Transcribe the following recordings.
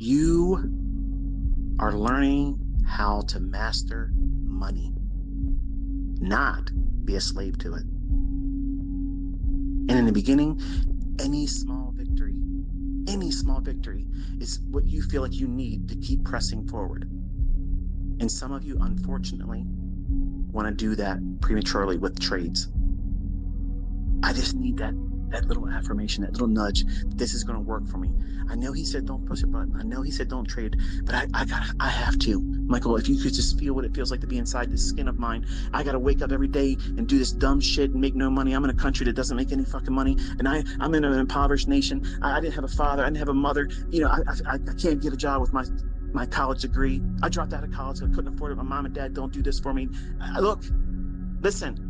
You are learning how to master money, not be a slave to it. And in the beginning, any small victory is what you feel like you need to keep pressing forward. And some of you, unfortunately, want to do that prematurely with trades. I just need that little affirmation, that little nudge. This is going to work for me. I know he said don't push a button. I know he said don't trade, but I have to. Michael, if you could just feel what it feels like to be inside this skin of mine. I got to wake up every day and do this dumb shit and make no money. I'm in a country that doesn't make any fucking money, and I'm in an impoverished nation. I didn't have a father. I didn't have a mother. You know, I can't get a job with my college degree. I dropped out of college. I couldn't afford it. My mom and dad don't do this for me. Look, listen.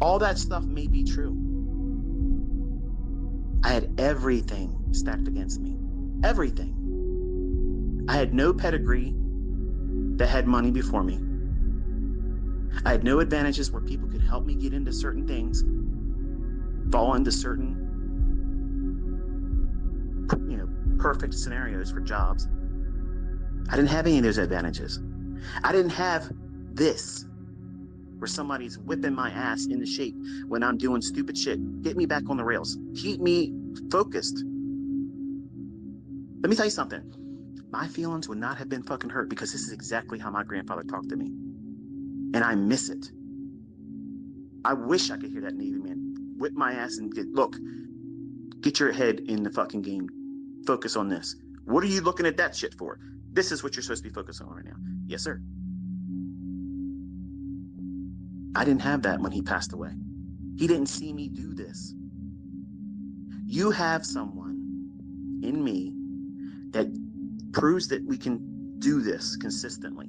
All that stuff may be true. I had everything stacked against me. Everything. I had no pedigree that had money before me. I had no advantages where people could help me get into certain things, fall into certain, perfect scenarios for jobs. I didn't have any of those advantages. I didn't have this, where somebody's whipping my ass into shape when I'm doing stupid shit. Get me back on the rails. Keep me focused. Let me tell you something. My feelings would not have been fucking hurt because this is exactly how my grandfather talked to me. And I miss it. I wish I could hear that Navy man whip my ass and get your head in the fucking game. Focus on this. What are you looking at that shit for? This is what you're supposed to be focusing on right now. Yes, sir. I didn't have that when he passed away. He didn't see me do this. You have someone in me that proves that we can do this consistently.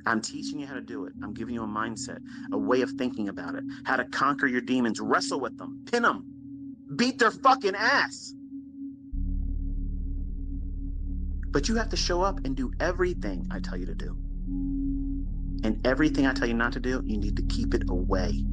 I'm teaching you how to do it. I'm giving you a mindset, a way of thinking about it, how to conquer your demons, wrestle with them, pin them, beat their fucking ass. But you have to show up and do everything I tell you to do. And everything I tell you not to do, you need to keep it away.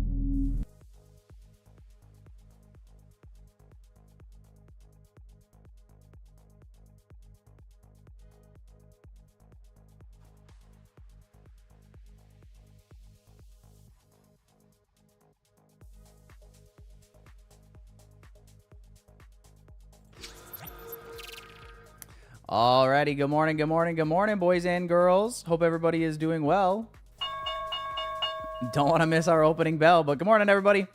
Alrighty, good morning, boys and girls. Hope everybody is doing well. Don't want to miss our opening bell, but good morning, everybody.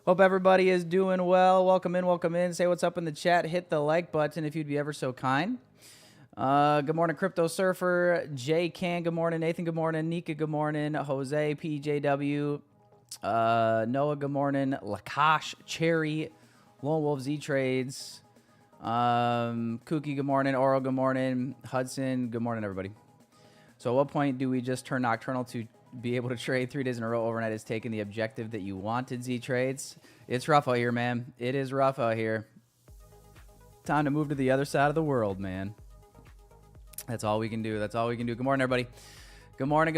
Hope everybody is doing well. Welcome in. Say what's up in the chat. Hit the like button if you'd be ever so kind. Good morning, Crypto Surfer. Jay Can, good morning. Nathan, good morning. Nika, good morning. Jose, PJW. Noah, good morning. Lakash, Cherry, Lone Wolf, Z Trades. Kookie, good morning. Oro, good morning. Hudson, good morning, everybody. So at what point do we just turn nocturnal to be able to trade 3 days in a row overnight has taken the objective that you wanted, Z Trades? It's rough out here, man. It is rough out here. Time to move to the other side of the world, man. That's all we can do. Good morning, everybody. Good morning.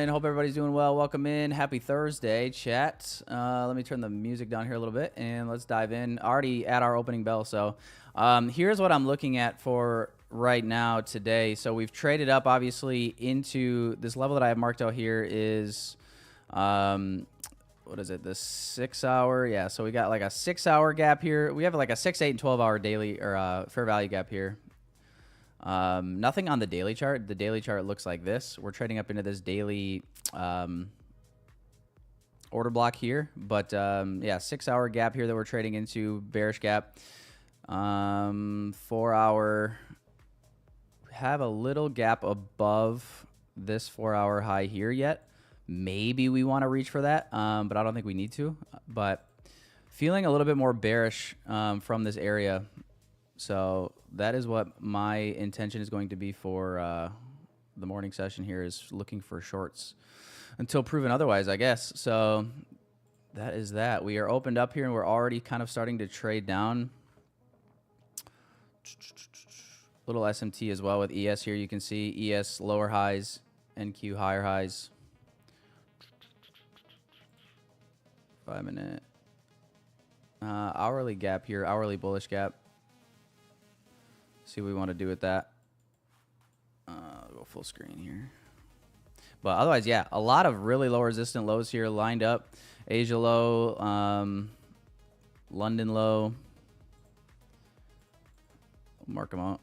Hope everybody's doing well. Welcome in. Happy Thursday, chat. Let me turn the music down here a little bit, and let's dive in. Already at our opening bell, so here's what I'm looking at for right now today. So we've traded up, obviously, into this level that I have marked out here is, what is it, the 6 hour? Yeah, so we got like a 6 hour gap here. We have like a 6, 8, and 12 hour daily or fair value gap here. Nothing on the daily chart. The daily chart looks like this. We're trading up into this daily order block here, but yeah, 6 hour gap here that we're trading into, bearish gap. 4 hour, have a little gap above this 4 hour high here yet. Maybe we want to reach for that, but I don't think we need to. But feeling a little bit more bearish from this area. So that is what my intention is going to be for the morning session here, is looking for shorts until proven otherwise, I guess. So that is that. We are opened up here, and we're already kind of starting to trade down. Little SMT as well with ES here. You can see ES lower highs, NQ higher highs. 5 minute. Hourly gap here, hourly bullish gap. See what we want to do with that. Go full screen here. But otherwise, yeah, a lot of really low resistant lows here lined up. Asia low, London low. Mark them out.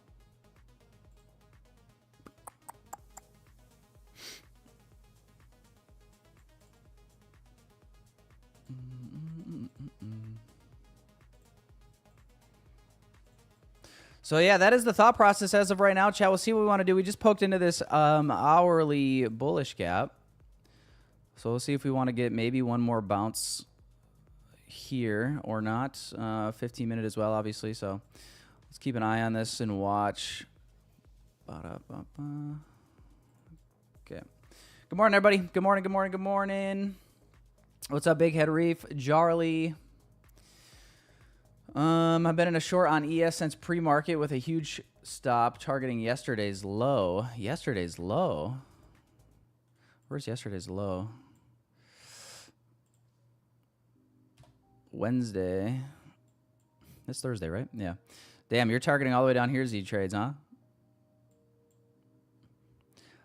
So yeah, that is the thought process as of right now, chat. We'll see what we want to do. We just poked into this hourly bullish gap. So we'll see if we want to get maybe one more bounce here or not. 15-minute as well, obviously. So let's keep an eye on this and watch. Okay. Good morning, everybody. Good morning, good morning, good morning. What's up, Big Head Reef? Jarly. I've been in a short on ES since pre-market with a huge stop targeting yesterday's low. Yesterday's low? Where's yesterday's low? Wednesday. It's Thursday, right? Yeah. Damn, you're targeting all the way down here, Z-Trades, huh?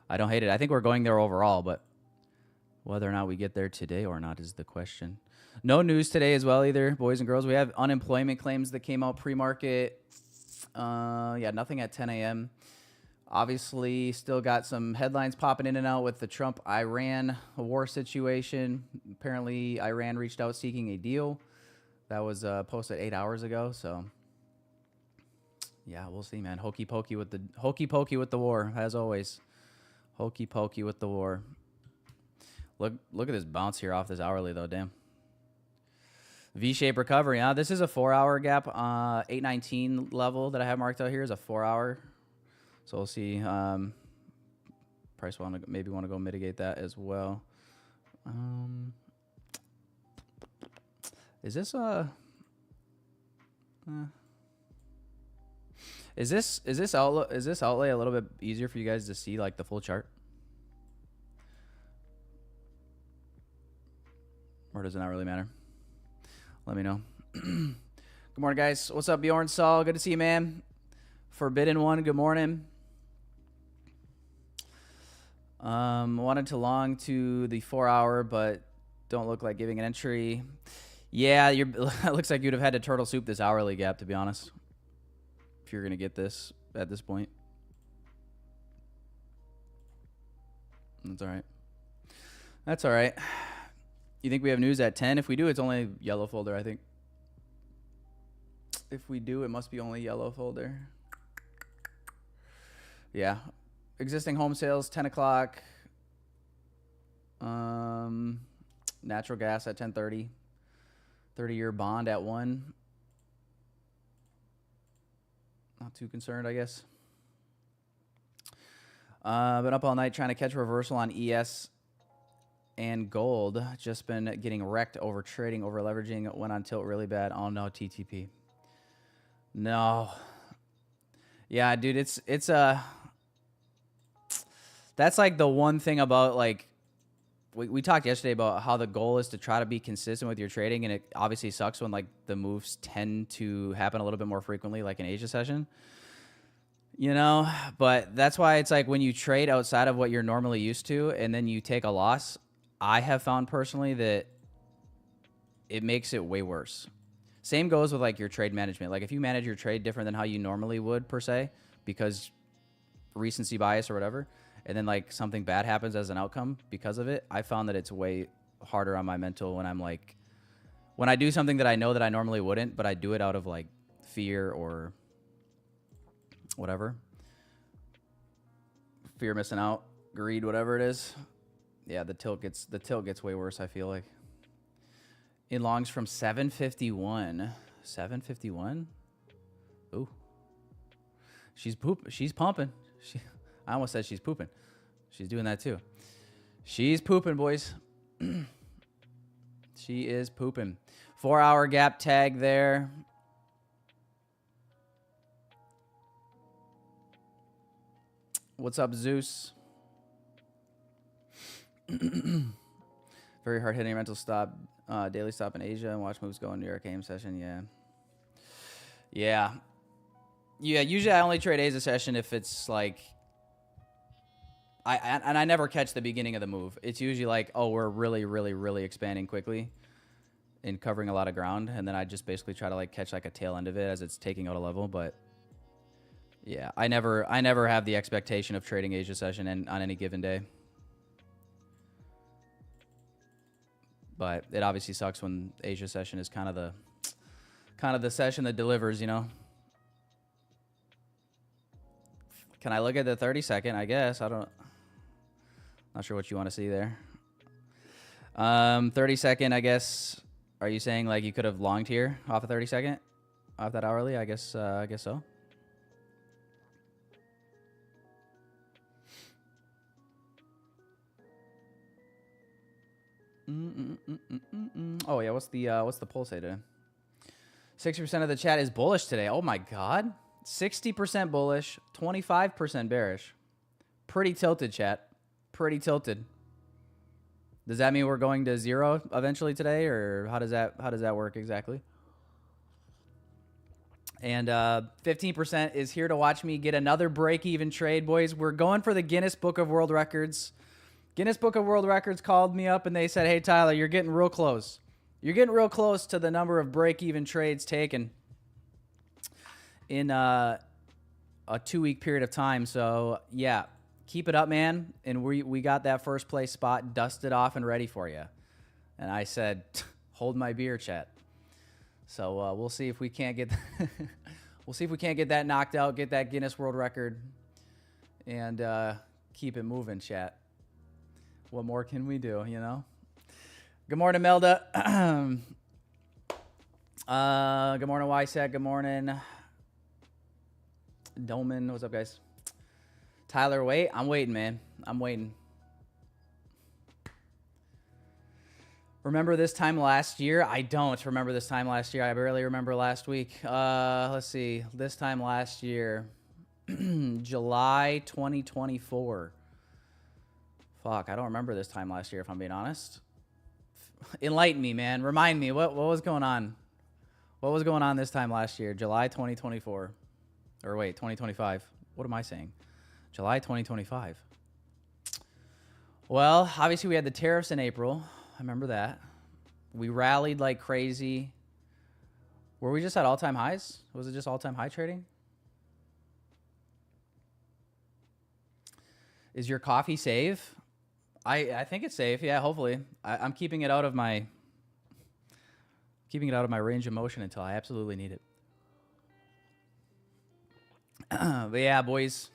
I don't hate it. I think we're going there overall, but whether or not we get there today or not is the question. No news today as well either, boys and girls. We have unemployment claims that came out pre-market. Yeah, nothing at 10 a.m. Obviously, still got some headlines popping in and out with the Trump-Iran war situation. Apparently, Iran reached out seeking a deal. That was posted 8 hours ago. So, yeah, we'll see, man. Hokey pokey with the war, as always. Hokey pokey with the war. Look at this bounce here off this hourly though. Damn. V-shape recovery. Huh? This is a 4-hour gap. 819 level that I have marked out here is a 4-hour. So we'll see. Price maybe want to go mitigate that as well. Is this outlay a little bit easier for you guys to see like the full chart? Or does it not really matter? Let me know. Good morning, guys. What's up, Bjorn Saul? Good to see you, man. Forbidden One, good morning. Wanted to long to the 4-hour, but don't look like giving an entry. Yeah, it looks like you'd have had to turtle soup this hourly gap, to be honest, if you're going to get this at this point. That's all right. That's all right. You think we have news at 10? If we do, it's only yellow folder, I think. If we do, it must be only yellow folder. Yeah. Existing home sales, 10 o'clock. Natural gas at 10:30. 30-year bond at 1. Not too concerned, I guess. Been up all night trying to catch a reversal on ES and gold. Just been getting wrecked over trading, over leveraging. Went on tilt really bad. Oh no, TTP. No. Yeah, dude, it's that's like the one thing about like we talked yesterday about how the goal is to try to be consistent with your trading, and it obviously sucks when like the moves tend to happen a little bit more frequently, like an Asia session. You know, but that's why it's like when you trade outside of what you're normally used to and then you take a loss, I have found personally that it makes it way worse. Same goes with like your trade management. Like if you manage your trade different than how you normally would per se, because recency bias or whatever, and then like something bad happens as an outcome because of it, I found that it's way harder on my mental when I'm like, when I do something that I know that I normally wouldn't, but I do it out of like fear or whatever. Fear missing out, greed, whatever it is. Yeah, the tilt gets way worse, I feel like. In longs from 751. 751? Ooh. She's pumping. I almost said she's pooping. She's doing that too. She's pooping, boys. She is pooping. 4-hour gap tag there. What's up, Zeus? Very hard hitting mental stop. Daily stop in Asia and watch moves go in New York AM session. Yeah. Yeah. Yeah, usually I only trade Asia session if it's like I never catch the beginning of the move. It's usually like, oh, we're really expanding quickly and covering a lot of ground, and then I just basically try to like catch like a tail end of it as it's taking out a level. But yeah, I never have the expectation of trading Asia session on any given day. But it obviously sucks when Asia session is kind of the session that delivers, you know. Can I look at the 30-second? I guess. Not sure what you want to see there. 30-second, I guess. Are you saying like you could have longed here off a 30-second? Off that hourly? I guess so. Oh yeah, what's the poll say today? 60% of the chat is bullish today. Oh my god. 60% bullish, 25% bearish. Pretty tilted, chat. Pretty tilted. Does that mean we're going to zero eventually today, or how does that work exactly? And 15% is here to watch me get another break-even trade, boys. We're going for the Guinness Book of World Records. Guinness Book of World Records called me up and they said, "Hey Tyler, you're getting real close. You're getting real close to the number of break-even trades taken in a 2-week period of time." So yeah, keep it up, man. And we got that first place spot dusted off and ready for you. And I said, hold my beer, chat. So we'll see if we can't get we'll see if we can't get that knocked out, get that Guinness World Record, and keep it moving, chat. What more can we do, you know? Good morning, Melda. Good morning, YSEC. Good morning, Dolman. What's up, guys? Tyler, wait. I'm waiting, man. I'm waiting. Remember this time last year? I don't remember this time last year. I barely remember last week. Let's see. This time last year, July 2024. Fuck, I don't remember this time last year, if I'm being honest. Enlighten me, man. Remind me. What was going on? What was going on this time last year? July 2024. Or wait, 2025. What am I saying? July 2025. Well, obviously we had the tariffs in April. I remember that. We rallied like crazy. Were we just at all-time highs? Was it just all-time high trading? Is your coffee safe? I think it's safe. Yeah, hopefully. I'm keeping it out of my range of motion until I absolutely need it. But yeah, boys,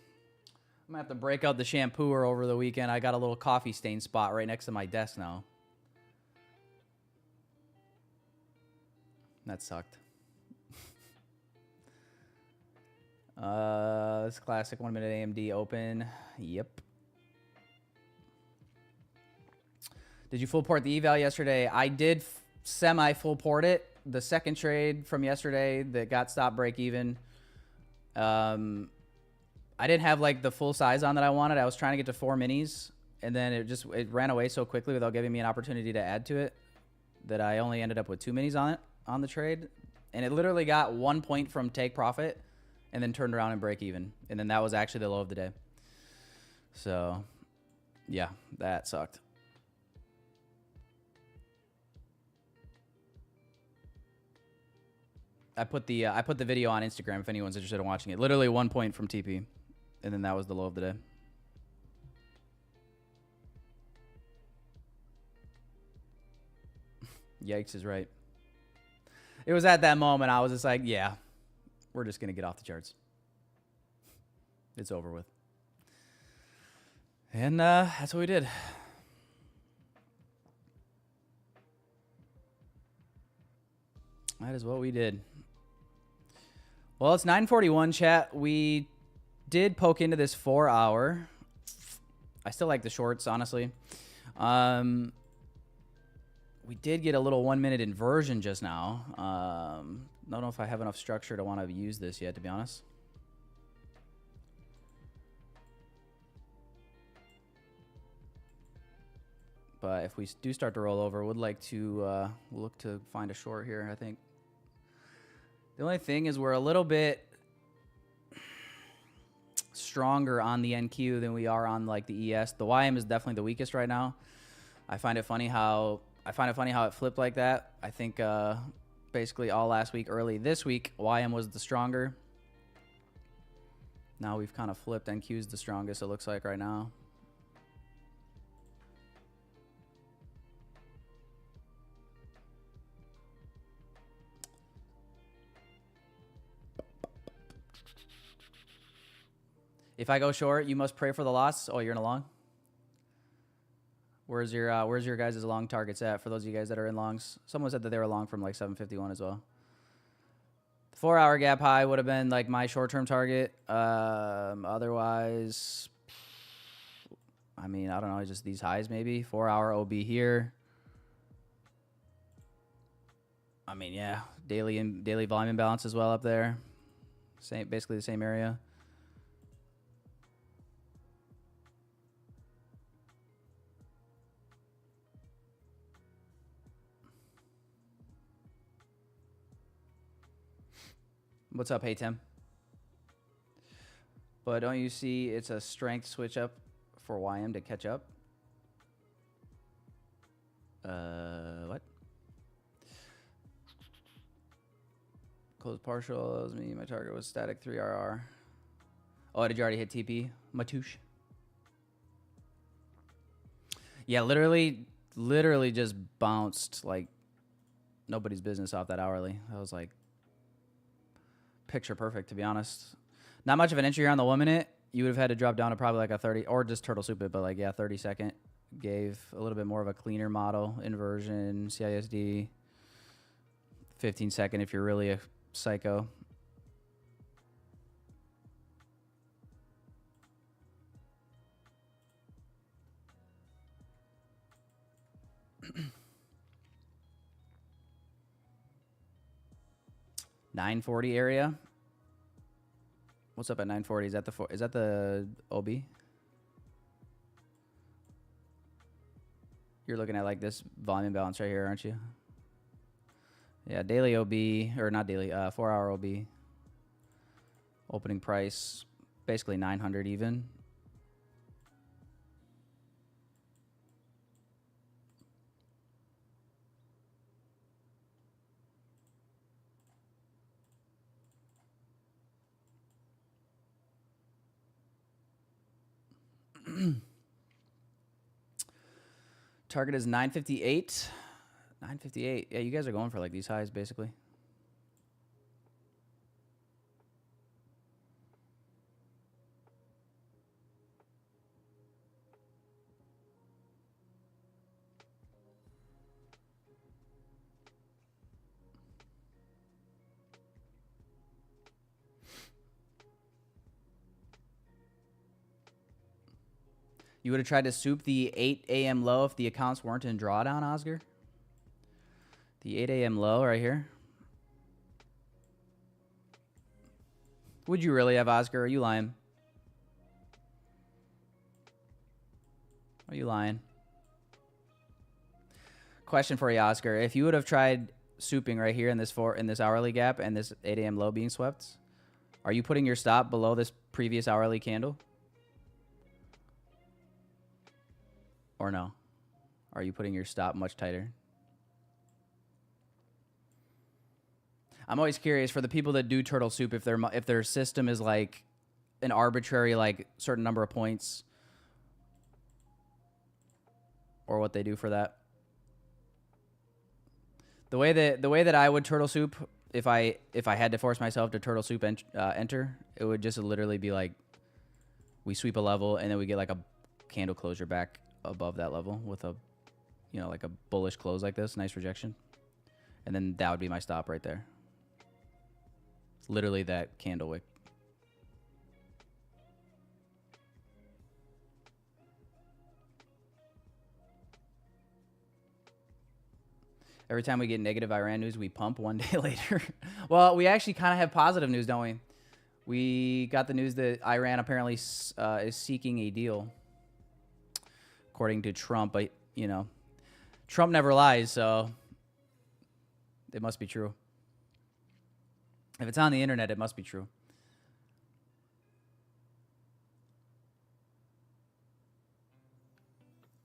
I'm gonna have to break out the shampooer over the weekend. I got a little coffee stain spot right next to my desk now. That sucked. This classic 1 minute AMD open. Yep. Did you full port the eval yesterday? I did semi full port it. The second trade from yesterday that got stop break even. I didn't have like the full size on that I wanted. I was trying to get to 4 minis, and then it ran away so quickly without giving me an opportunity to add to it that I only ended up with 2 minis on the trade. And it literally got 1 point from take profit and then turned around and break even. And then that was actually the low of the day. So yeah, that sucked. I put the video on Instagram if anyone's interested in watching it. Literally 1 point from TP, and then that was the low of the day. Yikes is right. It was at that moment I was just like, yeah, we're just gonna get off the charts. It's over with. And that's what we did. That is what we did. Well, it's 9:41, chat. We did poke into this 4 hour. I still like the shorts, honestly. We did get a little 1 minute inversion just now. Don't know if I have enough structure to want to use this yet, to be honest. But if we do start to roll over, would like to look to find a short here, I think. The only thing is we're a little bit stronger on the NQ than we are on like the ES. The YM is definitely the weakest right now. I find it funny how it flipped like that. I think basically all last week, early this week, YM was the stronger. Now we've kind of flipped. NQ's the strongest, it looks like right now. If I go short, you must pray for the loss. Oh, you're in a long? Where's your guys' long targets at for those of you guys that are in longs? Someone said that they were long from like 751 as well. The 4-hour gap high would have been like my short-term target. Otherwise, I mean, I don't know, just these highs maybe. 4-hour OB here. I mean, yeah, daily volume imbalance as well up there. Basically the same area. What's up, hey Tim? But don't you see it's a strength switch up for YM to catch up? What? Closed partials. My target was static 3RR. Oh, did you already hit TP? Matouche. Yeah, literally just bounced like nobody's business off that hourly. I was like, picture perfect, to be honest. Not much of an entry here on the 1 minute. You would have had to drop down to probably like a 30 or just turtle soup it, but like, yeah, 30 second gave a little bit more of a cleaner model inversion, CISD. 15 second if you're really a psycho. $940 area. What's up at 940? Is that the OB? You're looking at like this volume balance right here, aren't you? Yeah, daily OB, or not daily, 4-hour OB. Opening price, basically 900 even. Target is 958. 958. Yeah, you guys are going for like these highs basically. You would have tried to soup the 8 a.m. low if the accounts weren't in drawdown, Oscar? The 8 a.m. low right here. Would you really have, Oscar? Are you lying? Are you lying? Question for you, Oscar. If you would have tried souping right here in this hourly gap and this 8 a.m. low being swept, are you putting your stop below this previous hourly candle? Or no? Are you putting your stop much tighter? I'm always curious for the people that do turtle soup if their system is like an arbitrary like certain number of points or what they do for that. The way that I would turtle soup if I had to force myself to turtle soup enter, it would just literally be like we sweep a level and then we get like a candle closure back above that level with a, you know, like a bullish close like this, nice rejection. And then that would be my stop right there. It's literally that candle wick. Every time we get negative Iran news, we pump one day later. Well, we actually kind of have positive news, don't we? We got the news that Iran apparently is seeking a deal. According to Trump, but you know, Trump never lies, so it must be true. If it's on the internet, it must be true.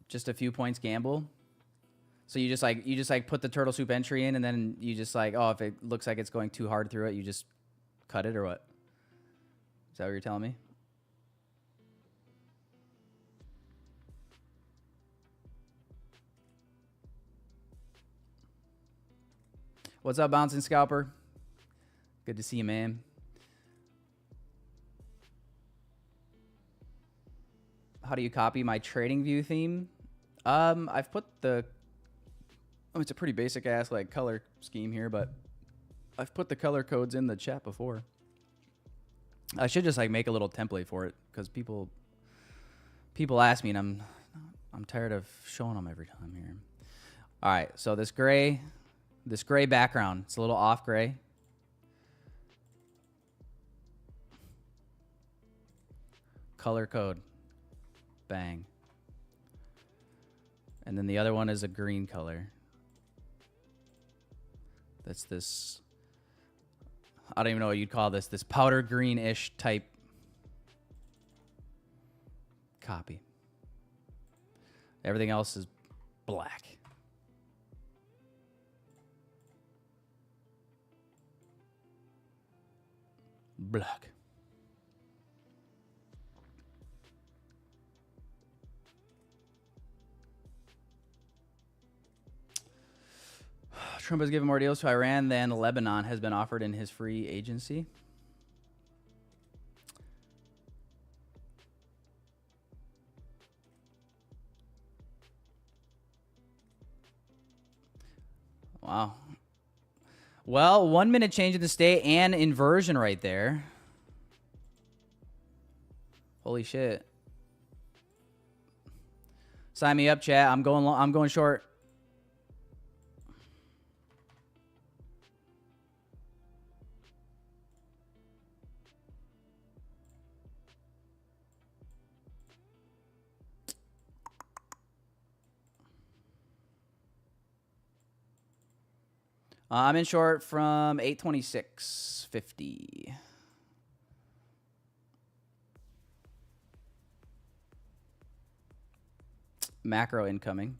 Just a few points gamble. So you just like put the turtle soup entry in, and then you just like, oh, if it looks like it's going too hard through it, you just cut it, or what? Is that what you're telling me? What's up, Bouncing Scalper? Good to see you, man. How do you copy my trading view theme? I've put the... Oh, it's a pretty basic ass like color scheme here, but I've put the color codes in the chat before. I should just like make a little template for it, because people ask me, and I'm tired of showing them every time here. All right, so this gray background, it's a little off gray. Color code, bang. And then the other one is a green color. That's this, I don't even know what you'd call this powder green-ish type copy. Everything else is black. Black. Trump has given more deals to Iran than Lebanon has been offered in his free agency. Wow. Well, 1 minute change in the state and inversion right there. Holy shit. Sign me up, chat. I'm going short. I'm in short from 826.50. Macro incoming.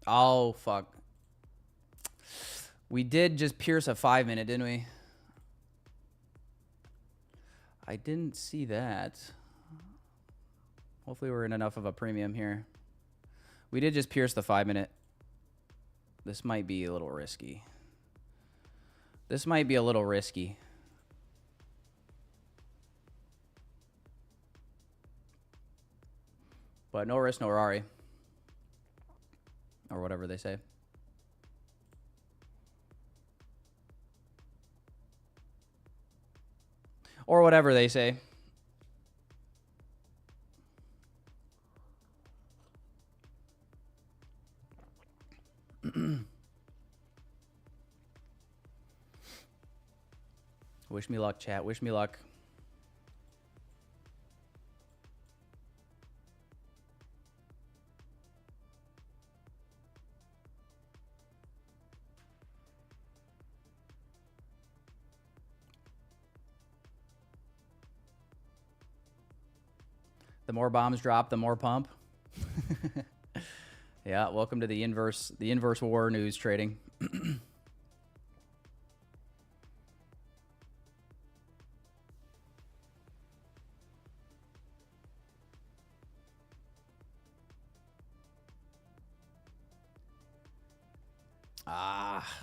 Oh, fuck. We did just pierce a 5 minute, didn't we? I didn't see that. Hopefully we're in enough of a premium here. We did just pierce the 5 minute. This might be a little risky. This might be a little risky. But no risk, no Rari. Or whatever they say. Or whatever they say. Wish me luck, chat. Wish me luck. The more bombs drop, the more pump. Yeah, welcome to the inverse war news trading.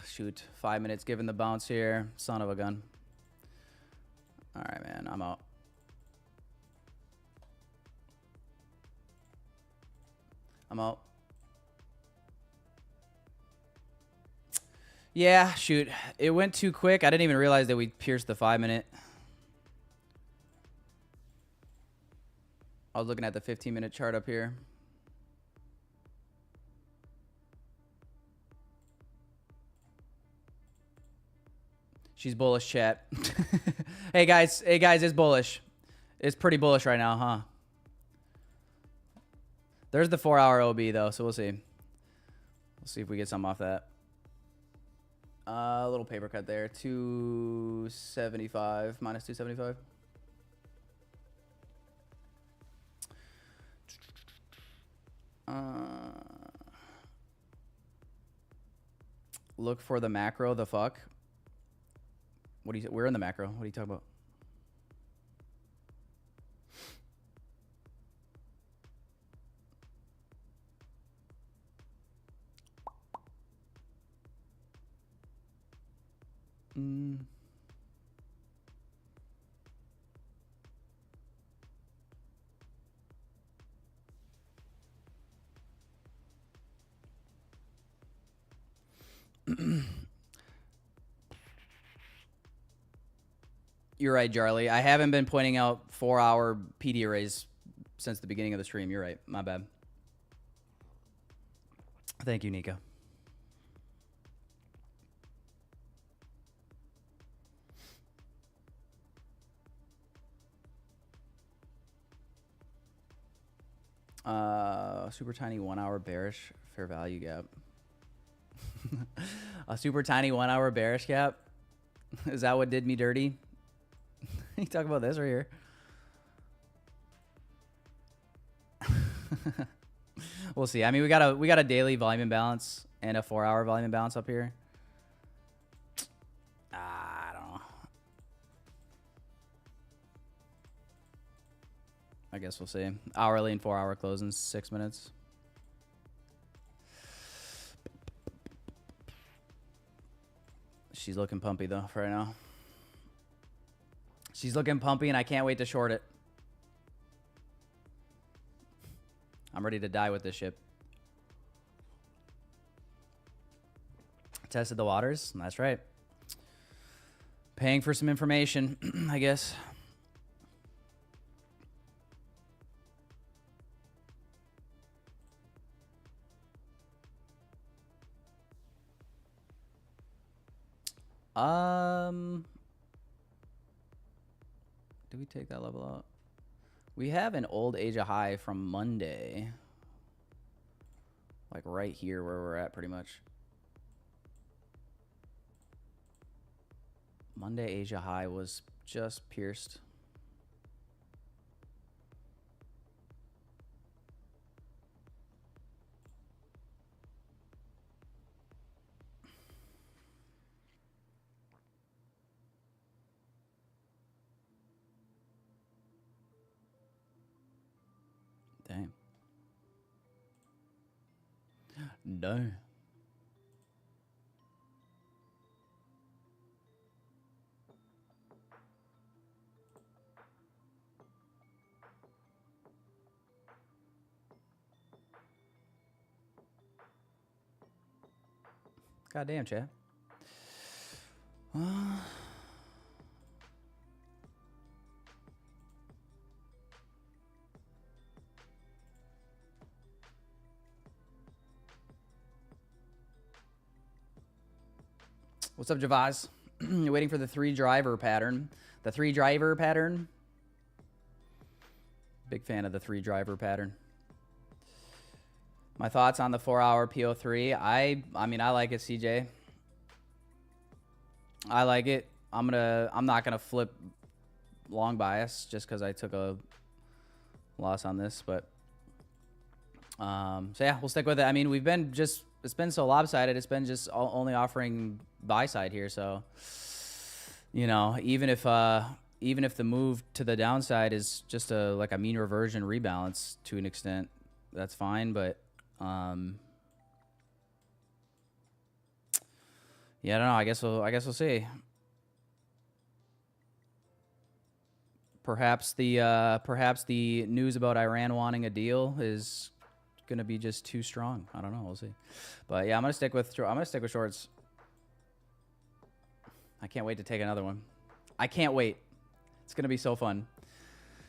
Shoot. 5 minutes given the bounce here. Son of a gun. All right, man. I'm out. I'm out. Yeah, shoot. It went too quick. I didn't even realize that we pierced the 5 minute. I was looking at the 15-minute chart up here. She's bullish, chat. Hey guys, it's bullish. It's pretty bullish right now, huh? There's the 4-hour OB though, so we'll see. We'll see if we get something off that. A little paper cut there. 275 minus 275. Look for the macro. The fuck? What do you? We're in the macro. What are you talking about? You're right, Charlie. I haven't been pointing out 4-hour PD arrays since the beginning of the stream. You're right. My bad. Thank you, Nika. Super tiny 1-hour bearish fair value gap. A super tiny 1-hour bearish gap. Is that what did me dirty? You talk about this right here. We'll see. I mean, we got a daily volume imbalance and a 4-hour volume imbalance up here. I don't know. I guess we'll see. Hourly and 4-hour close in 6 minutes. She's looking pumpy though for right now. She's looking pumpy and I can't wait to short it. I'm ready to die with this ship. Tested the waters. That's right. Paying for some information, I guess. Did we take that level out? We have an old Asia high from Monday. Like right here where we're at pretty much. Monday Asia high was just pierced. Dang. No. Goddamn, Chad. What's up, Javaz? You're waiting for the 3-driver pattern. The 3-driver pattern. Big fan of the 3-driver pattern. My thoughts on the 4-hour PO3. I mean, I like it, CJ. I like it. I'm not gonna flip long bias just because I took a loss on this, but so yeah, we'll stick with it. I mean, it's been so lopsided. It's been just only offering buy side here, so you know, even if the move to the downside is just like a mean reversion rebalance to an extent, that's fine, but yeah, I don't know. I guess we'll see. Perhaps the news about Iran wanting a deal is gonna be just too strong. I don't know. We'll see. But yeah, I'm gonna stick with shorts. I can't wait to take another one. I can't wait. It's gonna be so fun.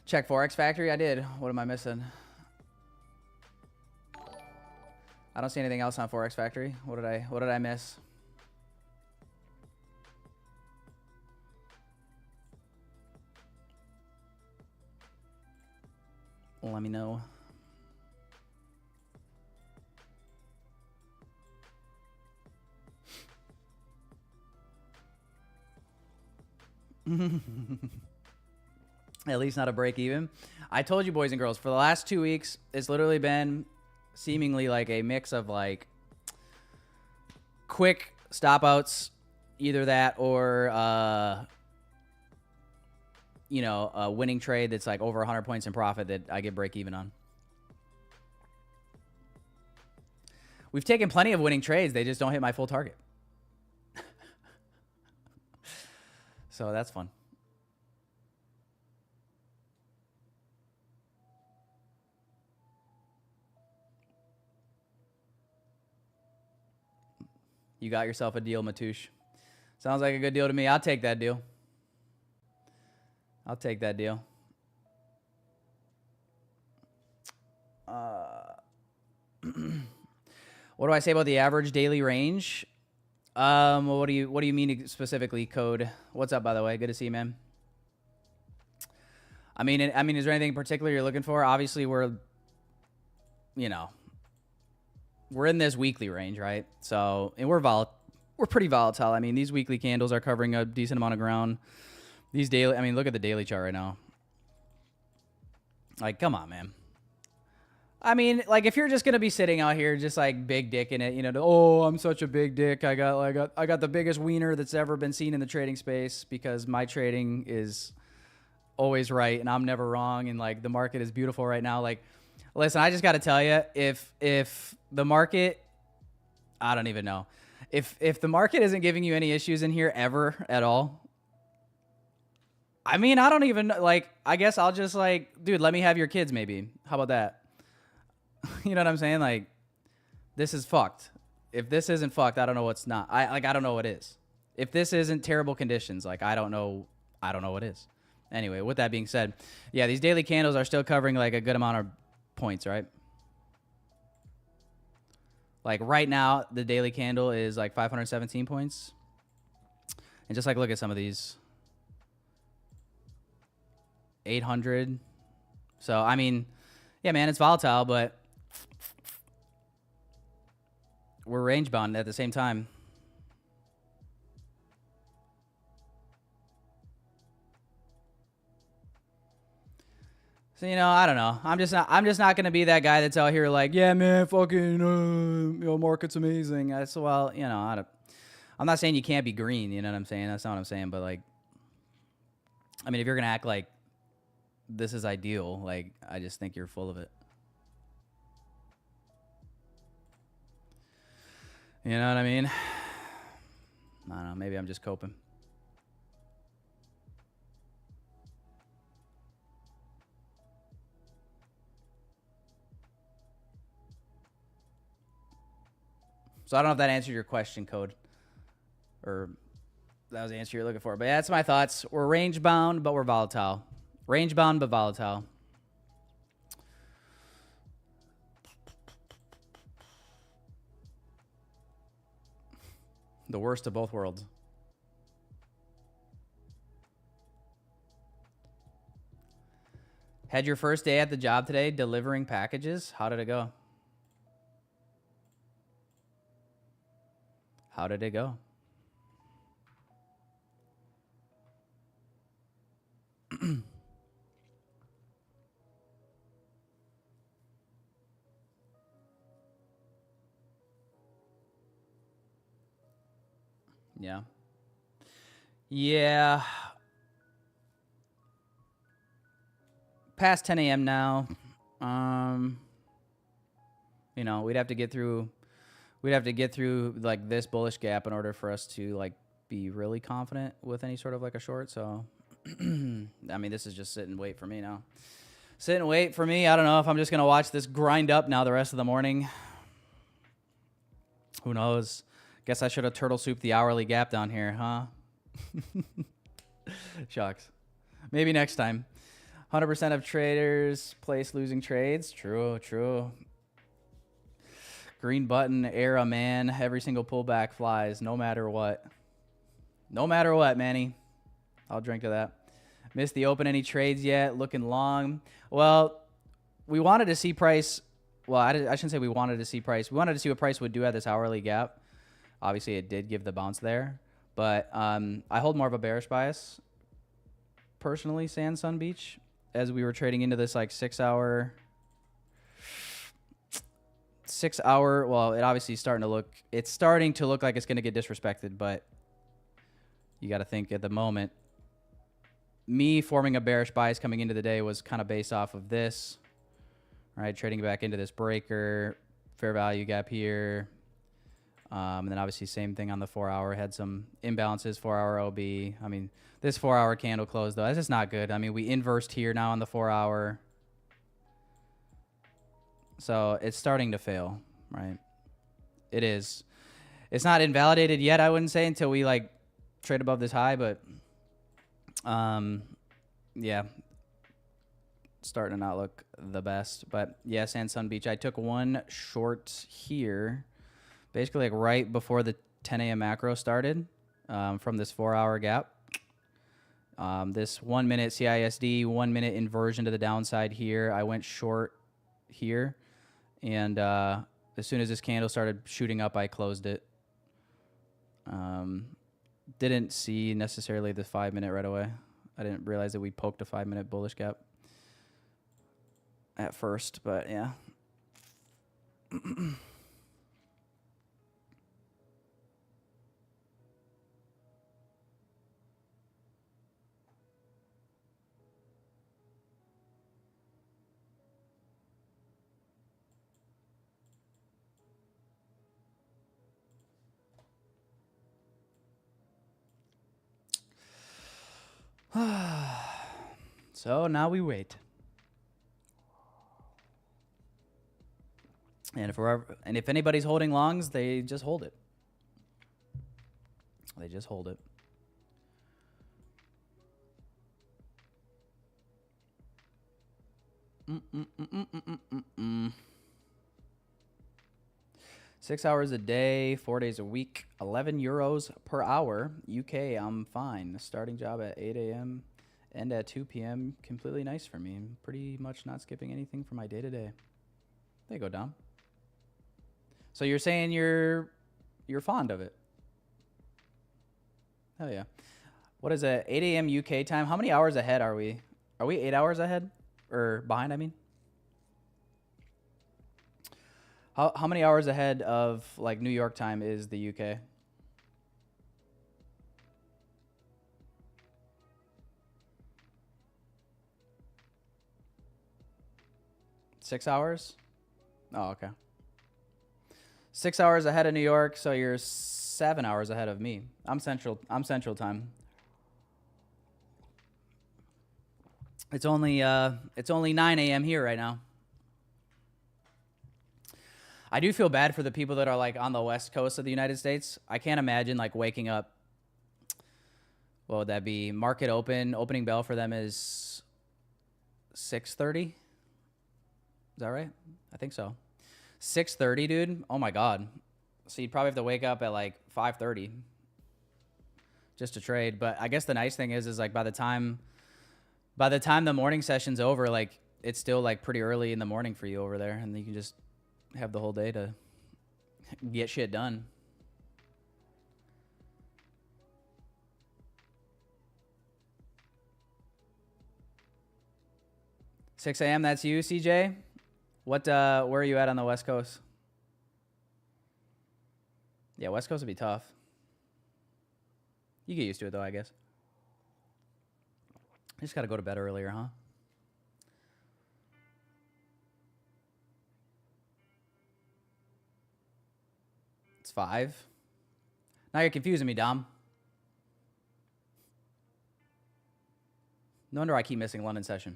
Check Forex Factory. I did. What am I missing? I don't see anything else on Forex Factory. What did I miss? let me know. At least not a break even. I told you, boys and girls, for the last 2 weeks, it's literally been seemingly like a mix of like quick stop outs, either that or you know, a winning trade that's like over 100 points in profit that I get break even on. We've taken plenty of winning trades. They just don't hit my full target. So that's fun. You got yourself a deal, Matouche. Sounds like a good deal to me. I'll take that deal. I'll take that deal. What do I say about the average daily range? What do you mean specifically, Code? What's up, by the way? Good to see you, man. I mean, is there anything in particular you're looking for? Obviously, we're in this weekly range, right? So, and we're pretty volatile. I mean, these weekly candles are covering a decent amount of ground. These daily, I mean, look at the daily chart right now. Like, come on, man. I mean, like, if you're just gonna be sitting out here just like big dick in it, you know, oh, I'm such a big dick. I got the biggest wiener that's ever been seen in the trading space because my trading is always right and I'm never wrong, and like the market is beautiful right now. Like, listen, I just got to tell you, if the market, I don't even know, if the market isn't giving you any issues in here ever at all, I mean, I don't even like. I guess I'll just like, dude, let me have your kids, maybe. How about that? You know what I'm saying? Like, this is fucked. If this isn't fucked, I don't know what's not. I don't know what is. If this isn't terrible conditions, like I don't know what is. Anyway, with that being said, yeah, these daily candles are still covering like a good amount of points, right? Like right now, the daily candle is like 517 points. And just like look at some of these. 800. So, I mean, yeah, man, it's volatile, but we're range bound at the same time. So, you know, I don't know. I'm just not going to be that guy that's out here like, yeah, man, fucking, you know, market's amazing. Well, you know, I'm not saying you can't be green. You know what I'm saying? That's not what I'm saying. But like, I mean, if you're going to act like this is ideal, like, I just think you're full of it. You know what I mean? I don't know. Maybe I'm just coping. So I don't know if that answered your question, Code, or that was the answer you're looking for. But yeah, that's my thoughts. We're range bound, but we're volatile. Range bound, but volatile. The worst of both worlds. Had your first day at the job today delivering packages? How did it go? How did it go? Yeah. Yeah. Past 10 a.m. now. You know, we'd have to get through like this bullish gap in order for us to like be really confident with any sort of like a short. So, I mean, this is just sit and wait for me now. Sit and wait for me. I don't know if I'm just going to watch this grind up now the rest of the morning. Who knows? Guess I should have turtle souped the hourly gap down here, huh? Shucks. Maybe next time. 100% of traders place losing trades. True, true. Green button era, man. Every single pullback flies, no matter what. No matter what, Manny. I'll drink to that. Missed the open. Any trades yet? Looking long. Well, we wanted to see price. Well, I shouldn't say we wanted to see price. We wanted to see what price would do at this hourly gap. Obviously, it did give the bounce there. But I hold more of a bearish bias, personally, Sand Sun Beach, as we were trading into this like 6 hour. Well, it obviously it's starting to look like it's going to get disrespected, but you got to think at the moment, me forming a bearish bias coming into the day was kind of based off of this, right? Trading back into this breaker, fair value gap here. And then obviously same thing on the 4 hour, had some imbalances, 4 hour OB. I mean, this 4 hour candle close though, that's just not good. I mean, we inversed here now on the 4 hour. So it's starting to fail, right? It is. It's not invalidated yet, I wouldn't say, until we like trade above this high, but yeah, starting to not look the best. But yeah, Sand Sun Beach, I took one short here, basically like right before the 10 a.m. macro started, from this 4 hour gap. This 1 minute CISD, 1 minute inversion to the downside here. I went short here, and as soon as this candle started shooting up, I closed it. Didn't see necessarily the 5 minute right away. I didn't realize that we poked a 5 minute bullish gap at first, but yeah. So now we wait. And if anybody's holding longs, they just hold it. They just hold it. Six hours a day, 4 days a week, 11 euros per hour. UK, I'm fine. Starting job at 8 a.m. and at 2 p.m. Completely nice for me. I'm pretty much not skipping anything for my day-to-day. There you go, Dom. So you're saying you're fond of it? Hell yeah. What is it? 8 a.m. UK time. How many hours ahead are we? Are we 8 hours ahead? Or behind, I mean? How many hours ahead of like New York time is the UK? Six hours? Oh, okay. 6 hours ahead of New York, so you're 7 hours ahead of me. I'm central time. It's only 9 a.m. here right now. I do feel bad for the people that are like on the west coast of the United States. I can't imagine like waking up. What would that be? Market opening bell for them is 6:30. Is that right? I think so. 6:30, dude. Oh my God. So you'd probably have to wake up at like 5:30 just to trade. But I guess the nice thing is like by the time the morning session's over, like it's still like pretty early in the morning for you over there, and you can just have the whole day to get shit done. $6 a.m. That's you, CJ. Where are you at on the West Coast? Yeah, West Coast would be tough. You get used to it though, I guess. You just got to go to bed earlier, huh? It's 5. Now you're confusing me, Dom. No wonder I keep missing London session.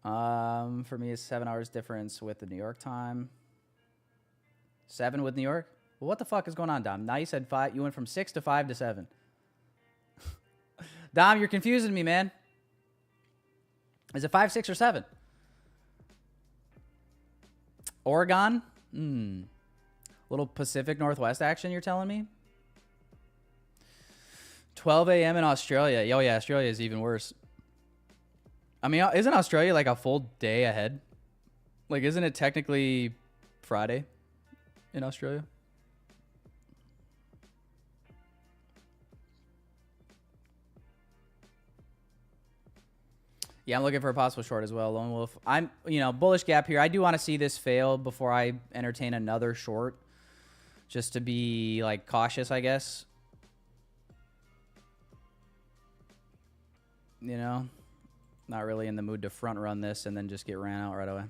For me, it's 7 hours difference with the New York time. 7 with New York? Well, what the fuck is going on, Dom? Now you said 5. You went from 6 to 5 to 7. Dom, you're confusing me, man. Is it 5, 6, or 7? Oregon? Little Pacific Northwest action, you're telling me? 12 a.m. in Australia. Oh, yeah, Australia is even worse. I mean, isn't Australia like a full day ahead? Like, isn't it technically Friday in Australia? Yeah, I'm looking for a possible short as well, Lone Wolf. I'm, bullish gap here. I do want to see this fail before I entertain another short, just to be like cautious, I guess. Not really in the mood to front run this and then just get ran out right away.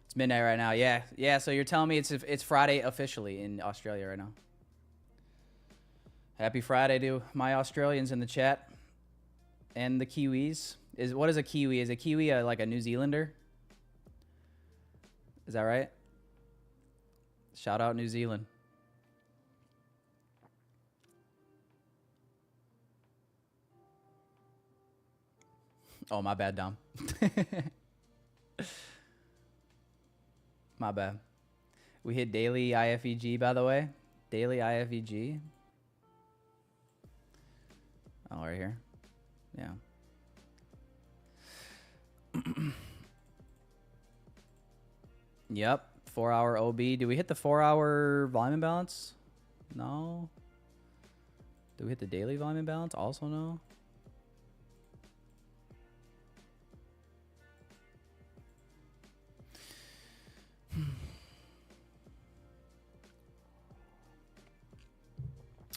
It's midnight right now. Yeah. So you're telling me it's Friday officially in Australia right now. Happy Friday to my Australians in the chat and the Kiwis. What is a Kiwi? Is a Kiwi like a New Zealander? Is that right? Shout out New Zealand. Oh, my bad, Dom. My bad. We hit daily IFEG, by the way. Daily IFEG. Oh, right here. Yeah. Yep. 4-hour OB. Do we hit the 4-hour volume imbalance? No. Do we hit the daily volume imbalance? Also no.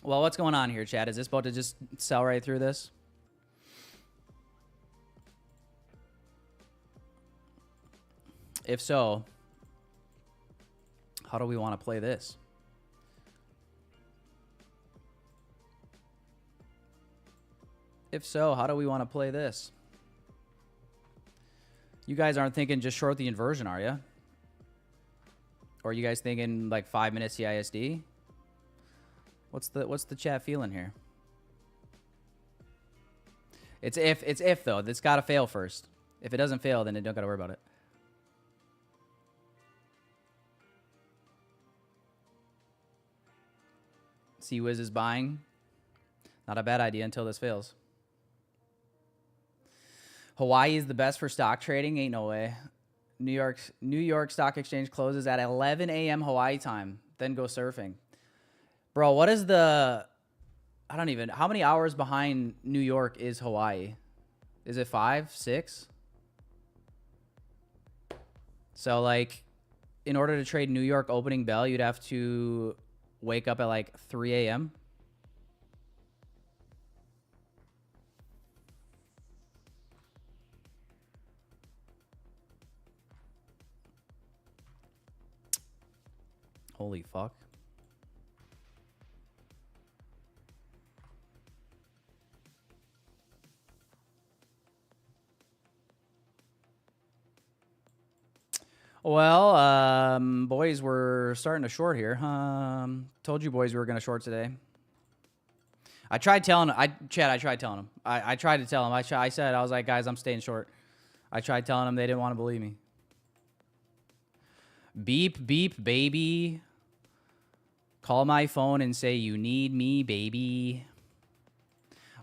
Well, what's going on here, Chad? Is this about to just sell right through this? If so, how do we want to play this? If so, how do we want to play this? You guys aren't thinking just short the inversion, are you? Or are you guys thinking like 5-minute CISD? What's the chat feeling here? It's if though. It's got to fail first. If it doesn't fail, then you don't got to worry about it. C-Wiz is buying. Not a bad idea until this fails. Hawaii is the best for stock trading? Ain't no way. New York Stock Exchange closes at 11 a.m. Hawaii time. Then go surfing. Bro, what is the... I don't even... How many hours behind New York is Hawaii? Is it 5, 6? So, like, in order to trade New York opening bell, you'd have to wake up at, like, 3 a.m.? Holy fuck. Well, boys, we're starting to short here. Told you boys we were going to short today. I tried telling him. I tried telling him. I tried to tell him. I said, I was like, guys, I'm staying short. I tried telling them. They didn't want to believe me. Beep, beep, baby. Call my phone and say you need me, baby.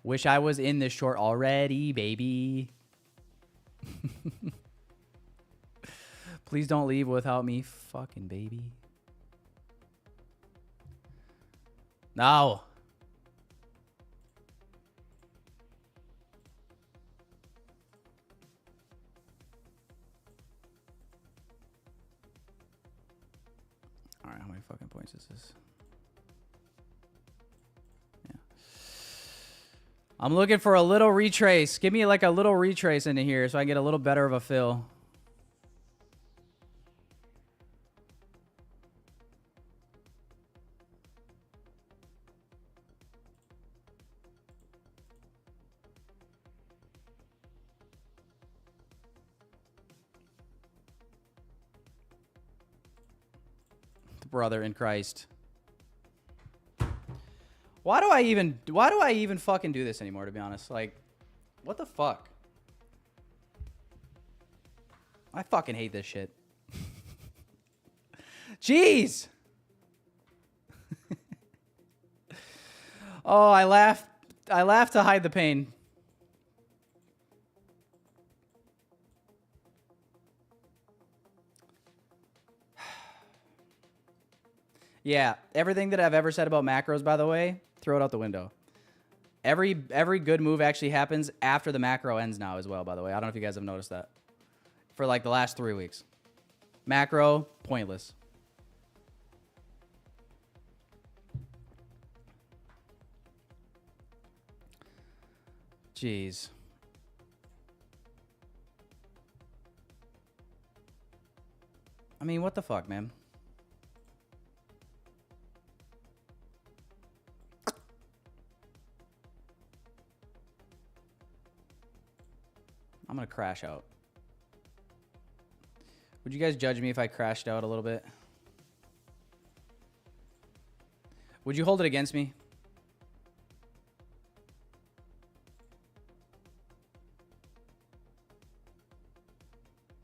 Wish I was in this short already, baby. Please don't leave without me, fucking baby. No. All right, how many fucking points is this? Yeah. I'm looking for a little retrace. Give me like a little retrace into here so I get a little better of a fill. Brother in Christ. Why do I even fucking do this anymore, to be honest? Like, what the fuck? I fucking hate this shit. Jeez. Oh, I laugh to hide the pain. Yeah, everything that I've ever said about macros, by the way, throw it out the window. Every good move actually happens after the macro ends now as well, by the way. I don't know if you guys have noticed that. For like the last 3 weeks. Macro, pointless. Jeez. I mean, what the fuck, man? I'm gonna crash out. Would you guys judge me if I crashed out a little bit? Would you hold it against me?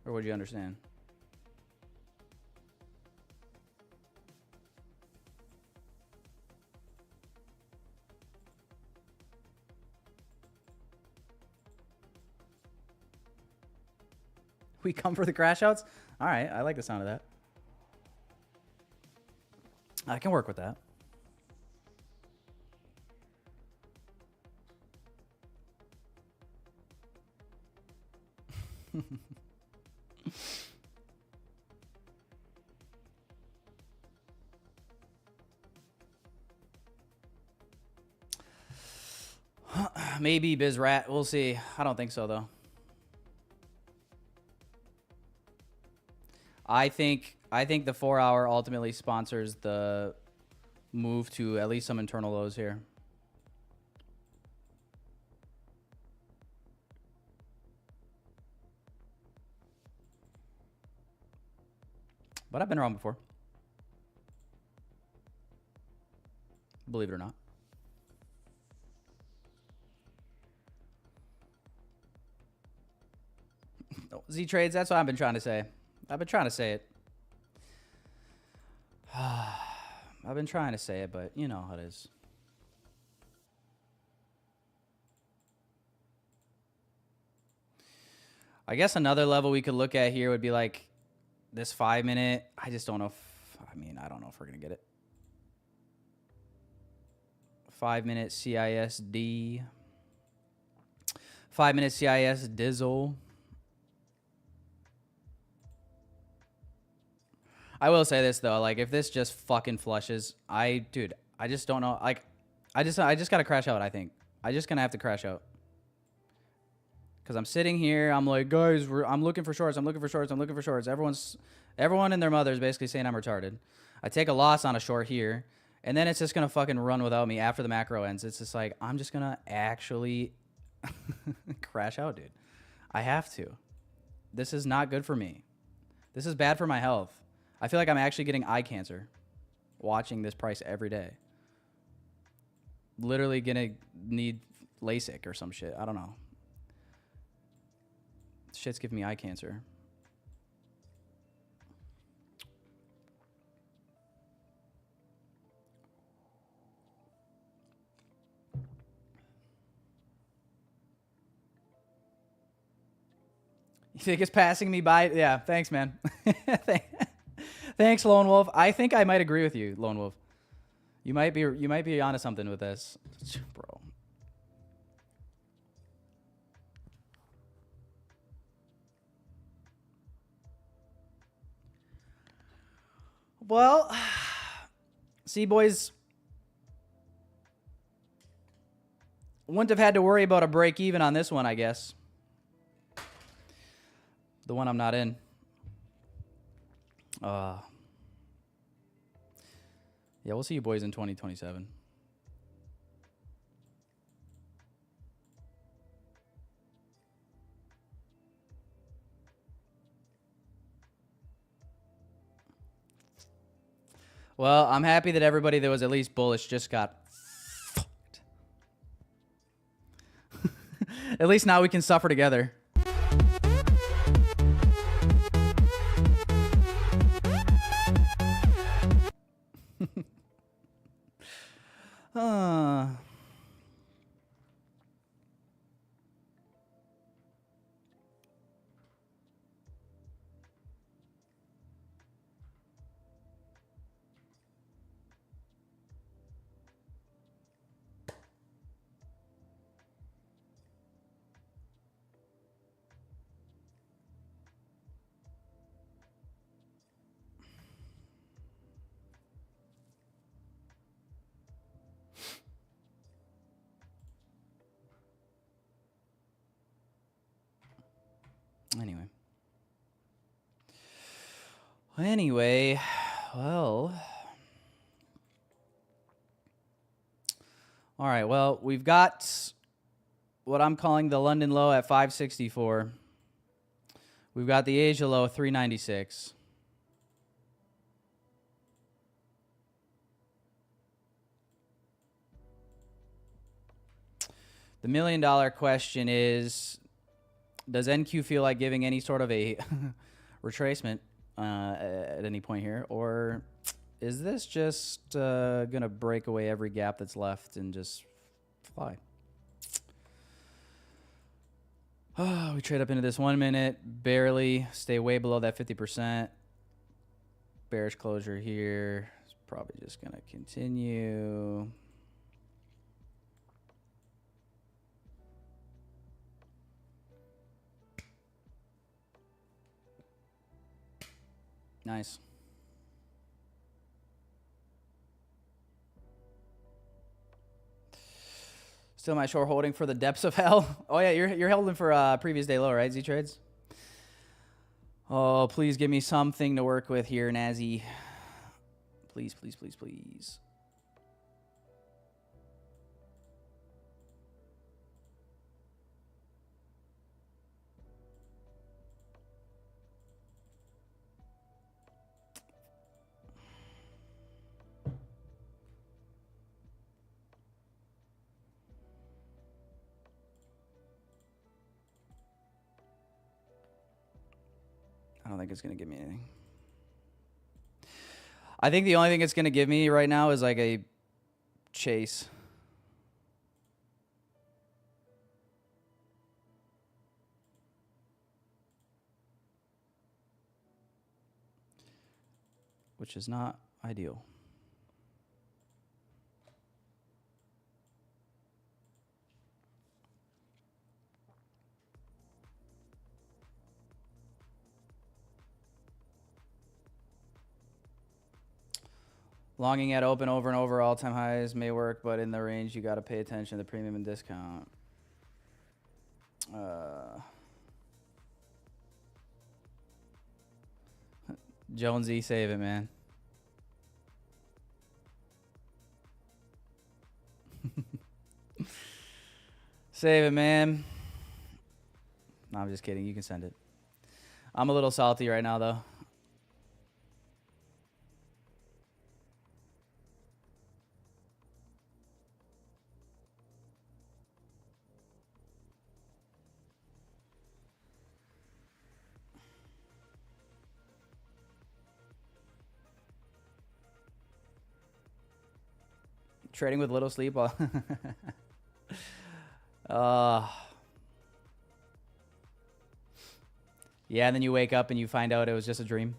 Or would you understand? We come for the crash outs? All right, I like the sound of that. I can work with that. Maybe BizRat. We'll see. I don't think so, though. I think the 4 hour ultimately sponsors the move to at least some internal lows here. But I've been wrong before. Believe it or not. Z trades, that's what I've been trying to say. I've been trying to say it. I've been trying to say it, but you know how it is. I guess another level we could look at here would be like this 5 minute. I just don't know if, I don't know if we're going to get it. 5 minute CISD. 5 minute CIS Dizzle. I will say this though, like if this just fucking flushes, dude, I just don't know. Like, I just gotta crash out. I think I just gonna have to crash out because I'm sitting here. I'm like, guys, I'm looking for shorts. I'm looking for shorts. I'm looking for shorts. Everyone and their mother is basically saying I'm retarded. I take a loss on a short here, and then it's just gonna fucking run without me after the macro ends. It's just like I'm just gonna actually crash out, dude. I have to. This is not good for me. This is bad for my health. I feel like I'm actually getting eye cancer watching this price every day. Literally gonna need LASIK or some shit. I don't know. Shit's giving me eye cancer. You think it's passing me by? Yeah, thanks, man. Thanks, Lone Wolf. I think I might agree with you, Lone Wolf. You might be onto something with this, bro. Well, see, boys, wouldn't have had to worry about a break even on this one, I guess. The one I'm not in. Yeah, we'll see you boys in 2027. Well, I'm happy that everybody that was at least bullish just got fucked. At least now we can suffer together. Anyway, well, all right. Well, we've got what I'm calling the London low at 564. We've got the Asia low 396. The $1 million question is, does NQ feel like giving any sort of a retracement at any point here? Or is this just going to break away every gap that's left and just fly? Oh, we trade up into this 1 minute, barely stay way below that 50%. Bearish closure here. It's probably just going to continue. Nice. Still my short holding for the depths of hell. Oh yeah, you're holding for previous day low, right? Z trades. Oh, please give me something to work with here, Nazi. Please, please, please, please. I don't think it's going to give me anything. I think the only thing it's going to give me right now is like a chase. Which is not ideal. Longing at open over and over all-time highs may work, but in the range you got to pay attention to the premium and discount. Jonesy, save it, man. Save it, man. No, I'm just kidding. You can send it. I'm a little salty right now, though. Trading with little sleep. Yeah, and then you wake up and you find out it was just a dream.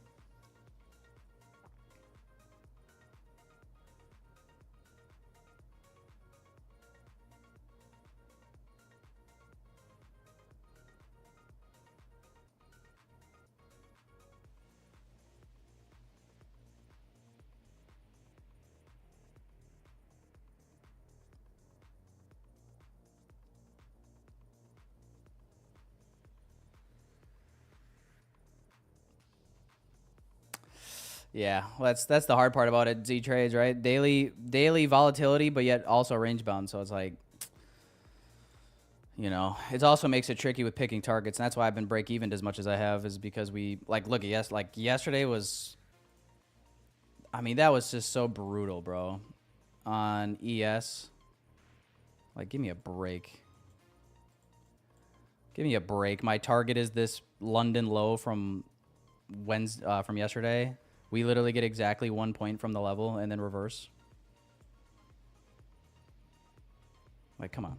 Yeah, well, that's the hard part about it. Z trades, right? Daily volatility, but yet also range bound. So it's like, you know, it also makes it tricky with picking targets, and that's why I've been break evened as much as I have, is because we look at yesterday was, I mean, that was just so brutal, bro. On ES, like, give me a break. Give me a break. My target is this London low from Wednesday, from yesterday. We literally get exactly 1 point from the level and then reverse. Like, come on.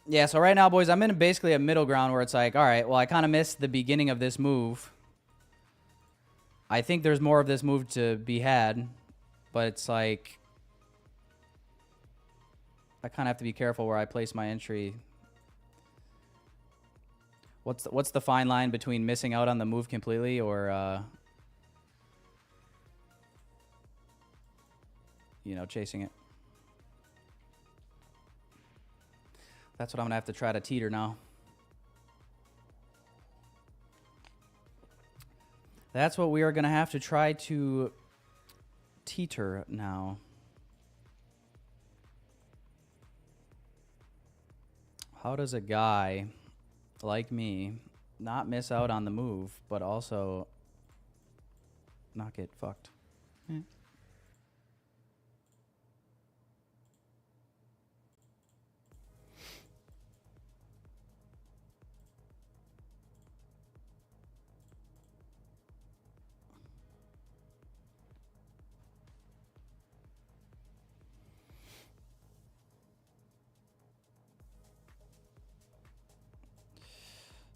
Yeah, so right now, boys, I'm in basically a middle ground where it's like, all right, well, I kind of missed the beginning of this move. I think there's more of this move to be had, but it's like, I kind of have to be careful where I place my entry. What's the fine line between missing out on the move completely or you know, chasing it? That's what I'm gonna have to try to teeter now. That's what we are gonna have to try to teeter now. How does a guy like me not miss out on the move, but also not get fucked? Eh.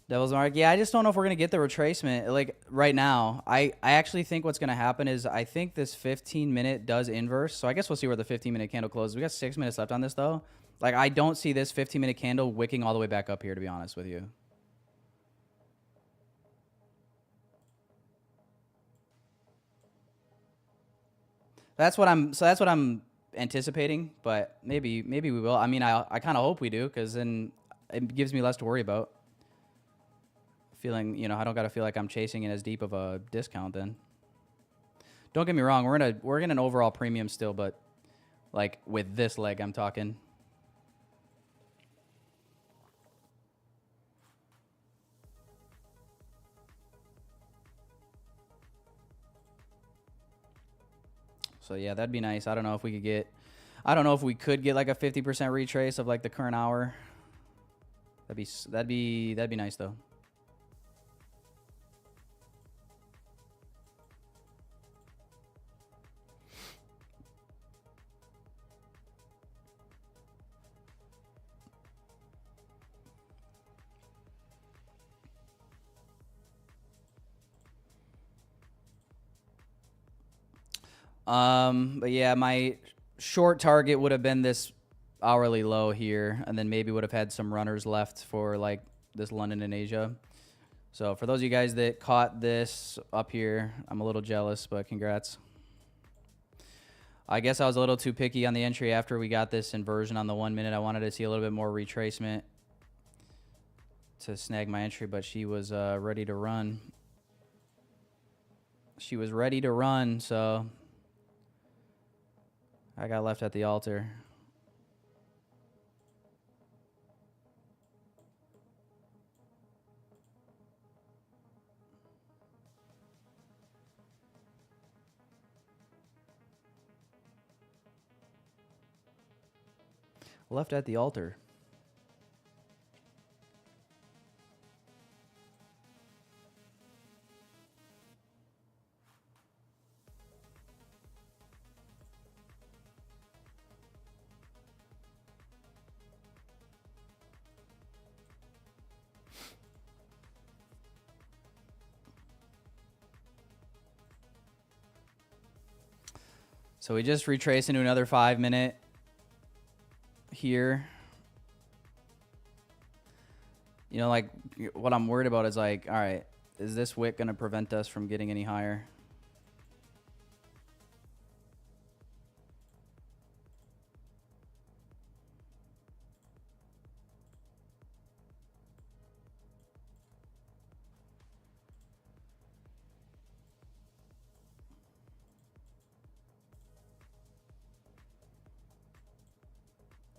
Devil's Mark. Yeah, I just don't know if we're going to get the retracement. Like, right now, I actually think what's going to happen is I think this 15-minute does inverse. So I guess we'll see where the 15-minute candle closes. We got 6 minutes left on this, though. Like, I don't see this 15-minute candle wicking all the way back up here, to be honest with you. That's what I'm anticipating, but maybe we will. I mean, I kind of hope we do, because then it gives me less to worry about. Feeling, you know, I don't got to feel like I'm chasing it as deep of a discount then. Don't get me wrong, we're in an overall premium still, but like with this leg I'm talking. So yeah, that'd be nice. I don't know if we could get like a 50% retrace of like the current hour. That'd be nice though. But yeah, my short target would have been this hourly low here, and then maybe would have had some runners left for like this London and Asia. So for those of you guys that caught this up here, I'm a little jealous, but congrats. I guess I was a little too picky on the entry after we got this inversion on the 1 minute. I wanted to see a little bit more retracement to snag my entry, but she was ready to run. She was ready to run, so I got left at the altar. Left at the altar. So we just retrace into another 5 minute here. You know, like what I'm worried about is like, all right, is this wick going to prevent us from getting any higher?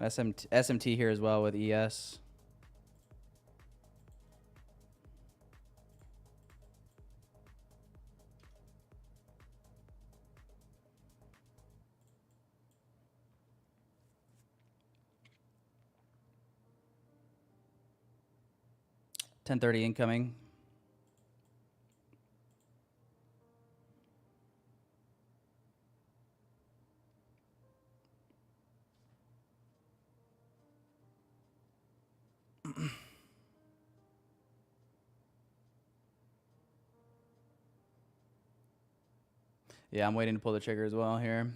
SMT here as well with ES. $10.30 incoming. Yeah, I'm waiting to pull the trigger as well here.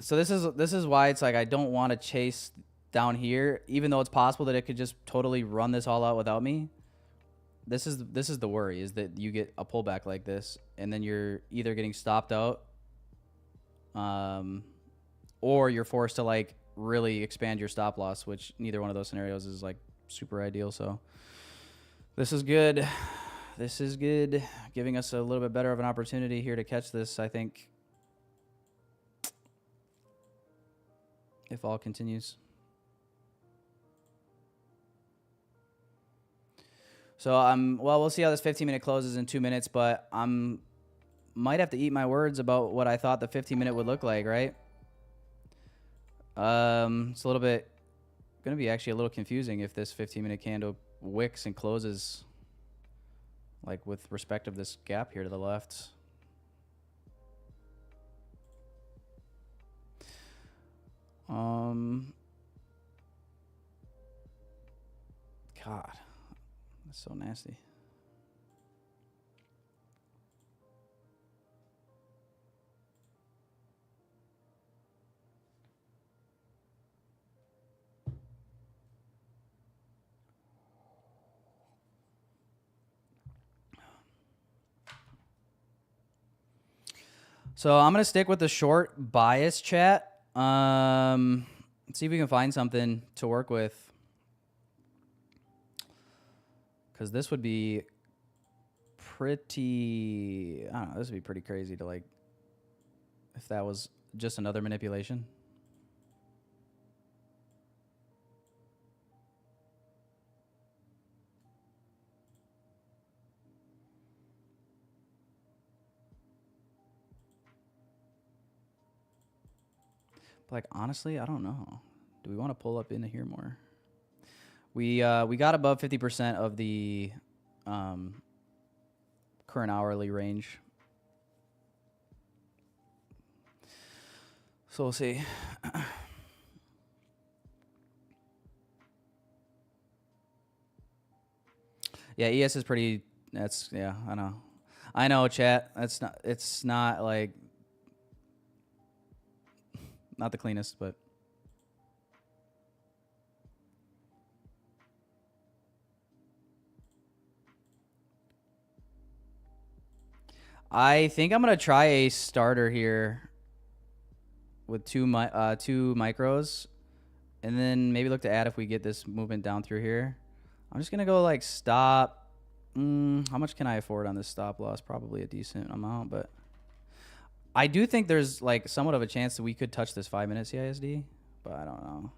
So this is why it's like I don't want to chase down here, even though it's possible that it could just totally run this all out without me. This is the worry, is that you get a pullback like this and then you're either getting stopped out or you're forced to like really expand your stop loss, which neither one of those scenarios is like super ideal. So this is good. This is good, giving us a little bit better of an opportunity here to catch this, I think, if all continues. So well, we'll see how this 15-minute closes in 2 minutes, but might have to eat my words about what I thought the 15-minute would look like, right? It's a little bit going to be actually a little confusing if this 15-minute candle wicks and closes like with respect of this gap here to the left. God, that's so nasty. So I'm going to stick with the short bias chat. Let's see if we can find something to work with. Because this would be pretty, I don't know, this would be pretty crazy to like, if that was just another manipulation. But like, honestly, I don't know. Do we want to pull up into here more? We got above 50% of the current hourly range. So we'll see. Yeah, ES is pretty, that's, yeah, I know. I know, chat. It's not like, not the cleanest, but. I think I'm going to try a starter here with two micros, and then maybe look to add if we get this movement down through here. I'm just going to go like stop. How much can I afford on this stop loss? Probably a decent amount, but I do think there's like somewhat of a chance that we could touch this 5-minute CISD, but I don't know.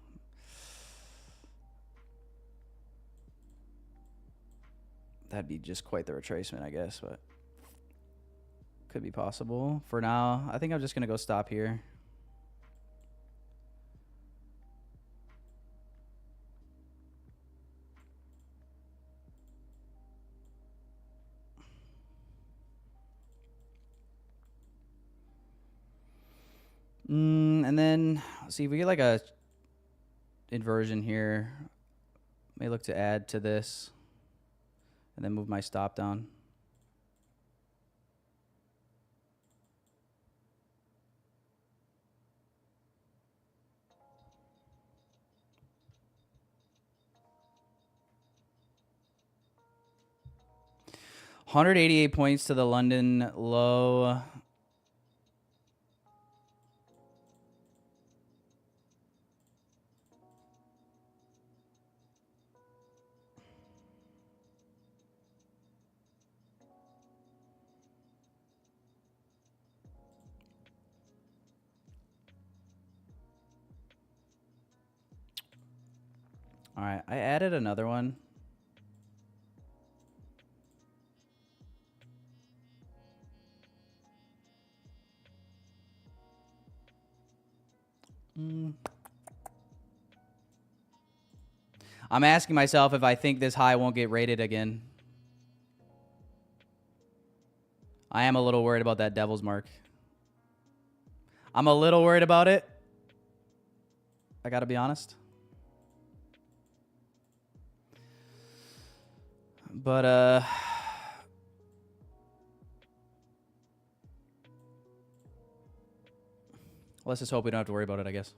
That'd be just quite the retracement, I guess, but could be possible. For now, I think I'm just going to go stop here. And then, let's see if we get like a inversion here. May look to add to this and then move my stop down. $188 points to the London low. All right, I added another one. I'm asking myself if I think this high won't get rated again. I am a little worried about that devil's mark. I'm a little worried about it. I gotta be honest. But let's just hope we don't have to worry about it, I guess.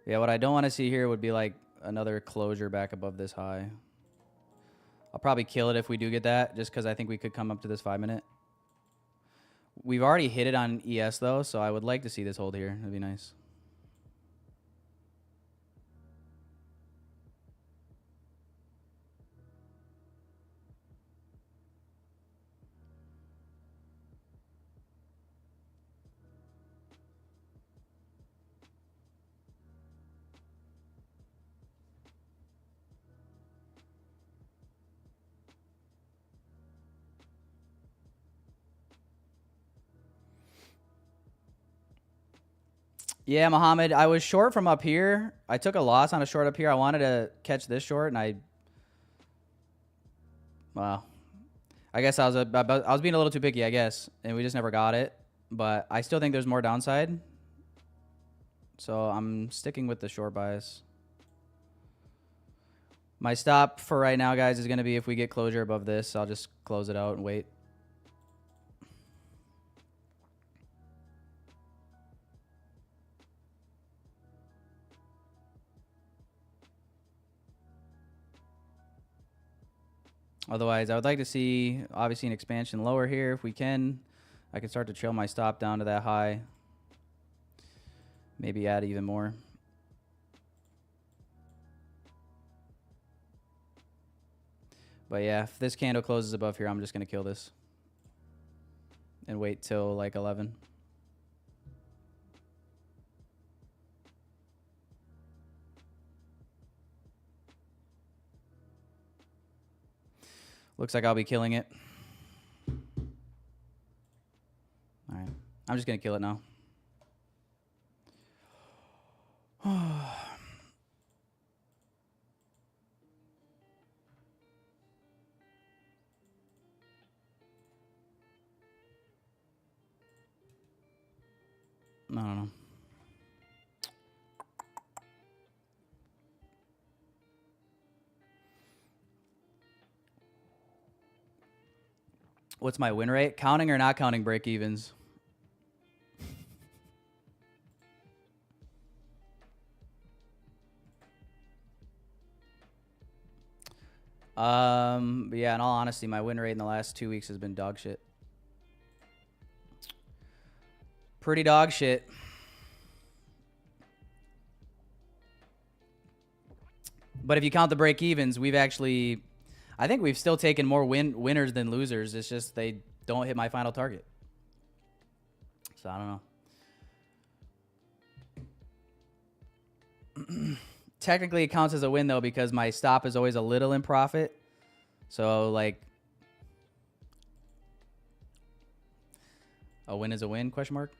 Yeah, what I don't want to see here would be like another closure back above this high. I'll probably kill it if we do get that, just because I think we could come up to this 5-minute. We've already hit it on ES though, so I would like to see this hold here. That'd be nice. Yeah, Mohammed, I was short from up here. I took a loss on a short up here. I wanted to catch this short, and well, I guess I was being a little too picky, I guess, and we just never got it. But I still think there's more downside, so I'm sticking with the short bias. My stop for right now, guys, is going to be if we get closure above this. I'll just close it out and wait. Otherwise, I would like to see, obviously, an expansion lower here. If we can, I can start to trail my stop down to that high. Maybe add even more. But yeah, if this candle closes above here, I'm just going to kill this. And wait till like 11. Looks like I'll be killing it. All right. I'm just going to kill it now. I don't know. What's my win rate? Counting or not counting break evens? Yeah, in all honesty, my win rate in the last 2 weeks has been dog shit. Pretty dog shit. But if you count the break evens, we've actually, I think we've still taken more winners than losers. It's just they don't hit my final target. So I don't know. Technically, it counts as a win, though, because my stop is always a little in profit. So, like, a win is a win, question mark?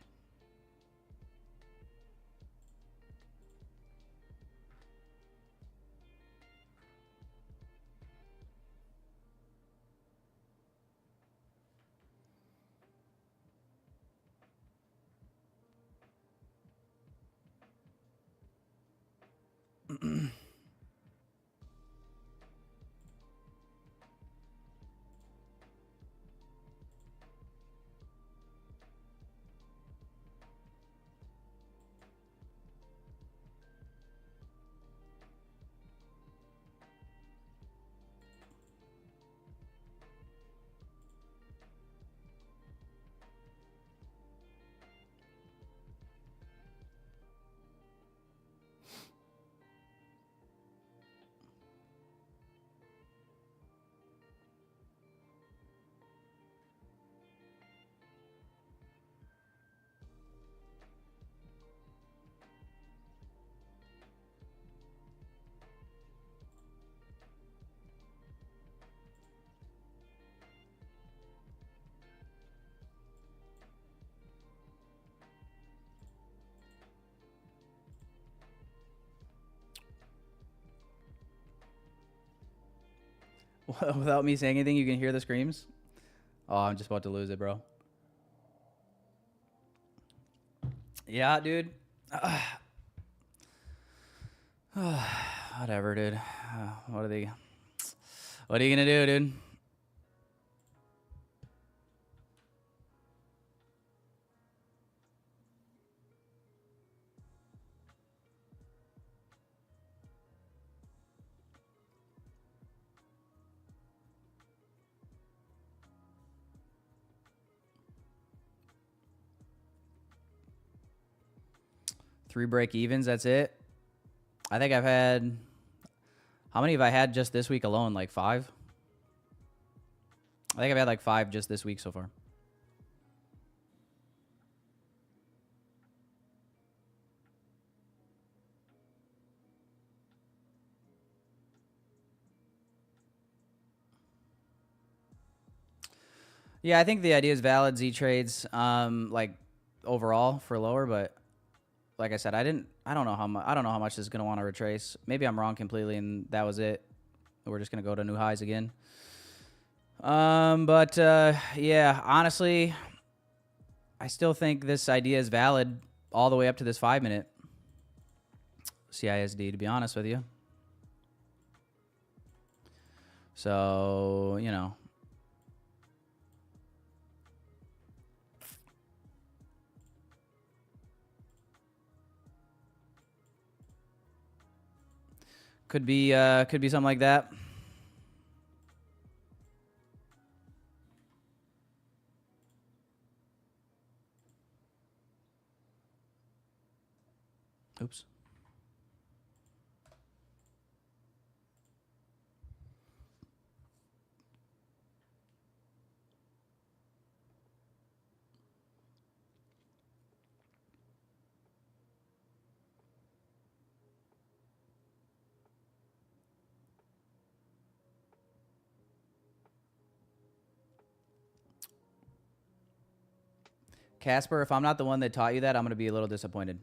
Without me saying anything, you can hear the screams? Oh, I'm just about to lose it, bro. Yeah, dude. Whatever, dude. What are you gonna do, dude? 3 break evens, that's it. I think I've had, how many have I had just this week alone? Like 5? I think I've had like 5 just this week so far. Yeah, I think the idea is valid. Z trades, like overall for lower, but like I said, I don't know how much. I don't know how much this is gonna want to retrace. Maybe I'm wrong completely, and that was it. We're just gonna go to new highs again. Yeah, honestly, I still think this idea is valid all the way up to this 5-minute CISD. To be honest with you, so you know. Could be something like that. Oops. Casper, if I'm not the one that taught you that, I'm going to be a little disappointed.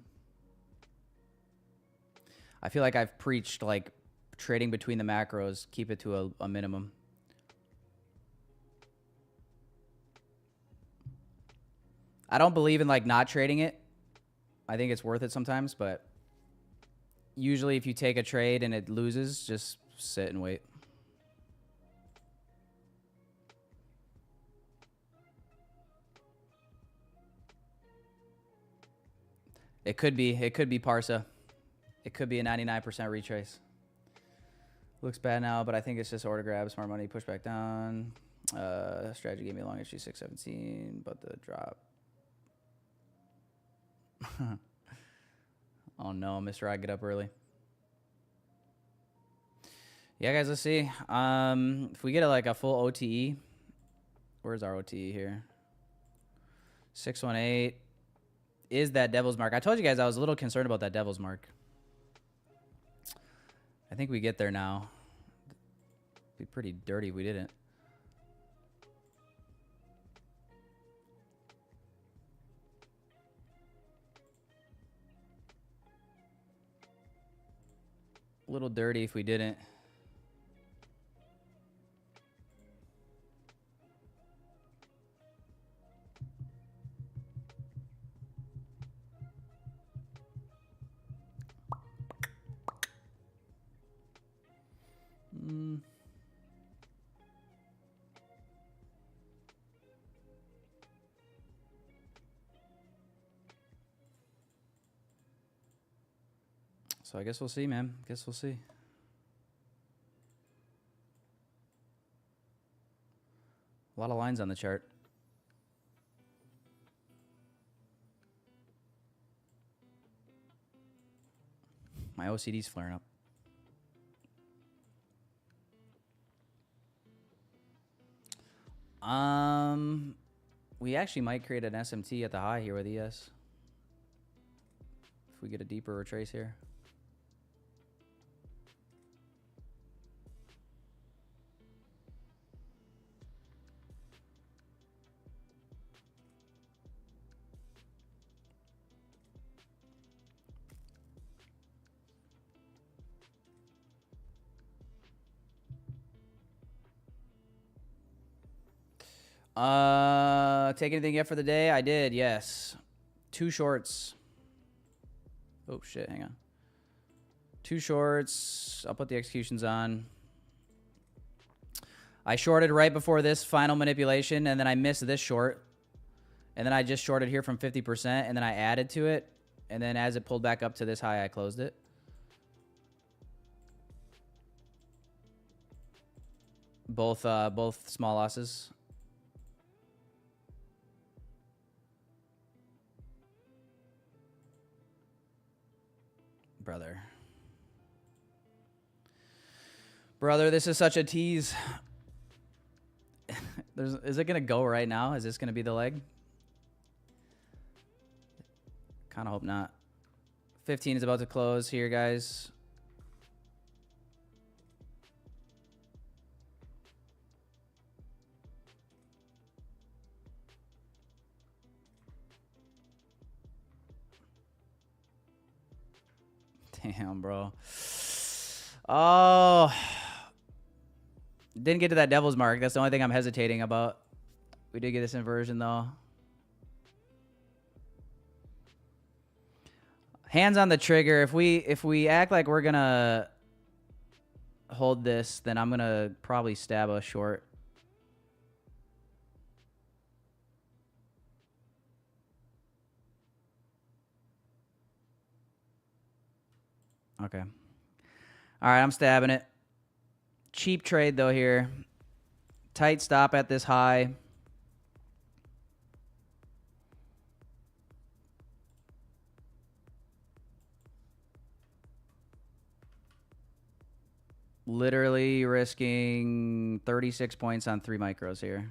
I feel like I've preached, like, trading between the macros, keep it to a minimum. I don't believe in, like, not trading it. I think it's worth it sometimes, but usually if you take a trade and it loses, just sit and wait. It could be Parsa. It could be a 99% retrace. Looks bad now, but I think it's just order grab, smart money, push back down. Strategy gave me a long issue 617, but the drop. Oh no, Mr. I get up early. Yeah, guys, let's see. If we get like a full OTE, where's our OTE here? 618 is that devil's mark. I told you guys I was a little concerned about that devil's mark. I think we get there now. It'd be pretty dirty if we didn't. A little dirty if we didn't. So I guess we'll see, man. Guess we'll see. A lot of lines on the chart. My OCD's flaring up. We actually might create an SMT at the high here with ES. If we get a deeper retrace here. Take anything yet for the day? I did, yes. 2 shorts. Oh shit, hang on. 2 shorts. I'll put the executions on. I shorted right before this final manipulation, and then I missed this short. And then I just shorted here from 50%, and then I added to it. And then as it pulled back up to this high, I closed it. Both small losses. Brother. Brother, this is such a tease. Is it going to go right now? Is this going to be the leg? Kind of hope not. 15 is about to close here, guys. Damn, bro. Oh. Didn't get to that devil's mark. That's the only thing I'm hesitating about. We did get this inversion, though. Hands on the trigger. If we act like we're going to hold this, then I'm going to probably stab a short. Okay. All right, I'm stabbing it. Cheap trade, though, here. Tight stop at this high. Literally risking 36 points on 3 micros here.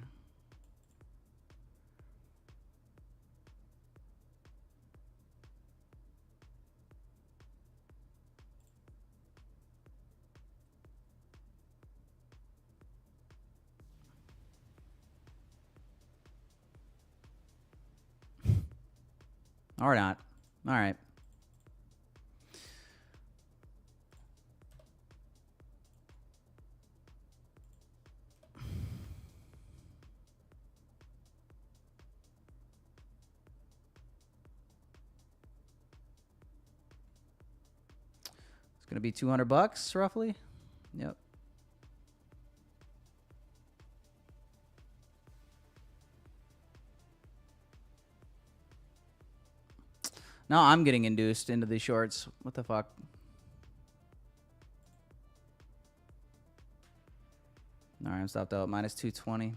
Or not. All right. It's going to be $200 roughly. Yep. Now I'm getting induced into these shorts. What the fuck? All right, I'm stopped out. Minus 220.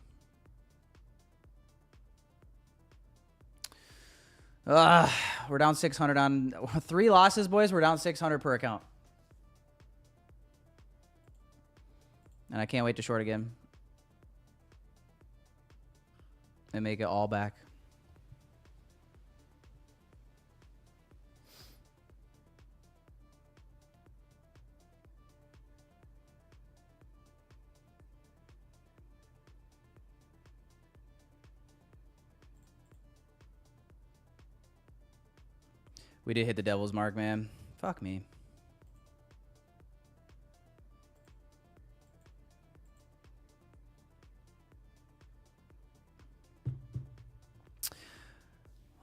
We're down 600 on 3 losses, boys. We're down 600 per account. And I can't wait to short again. And make it all back. We did hit the devil's mark, man. Fuck me.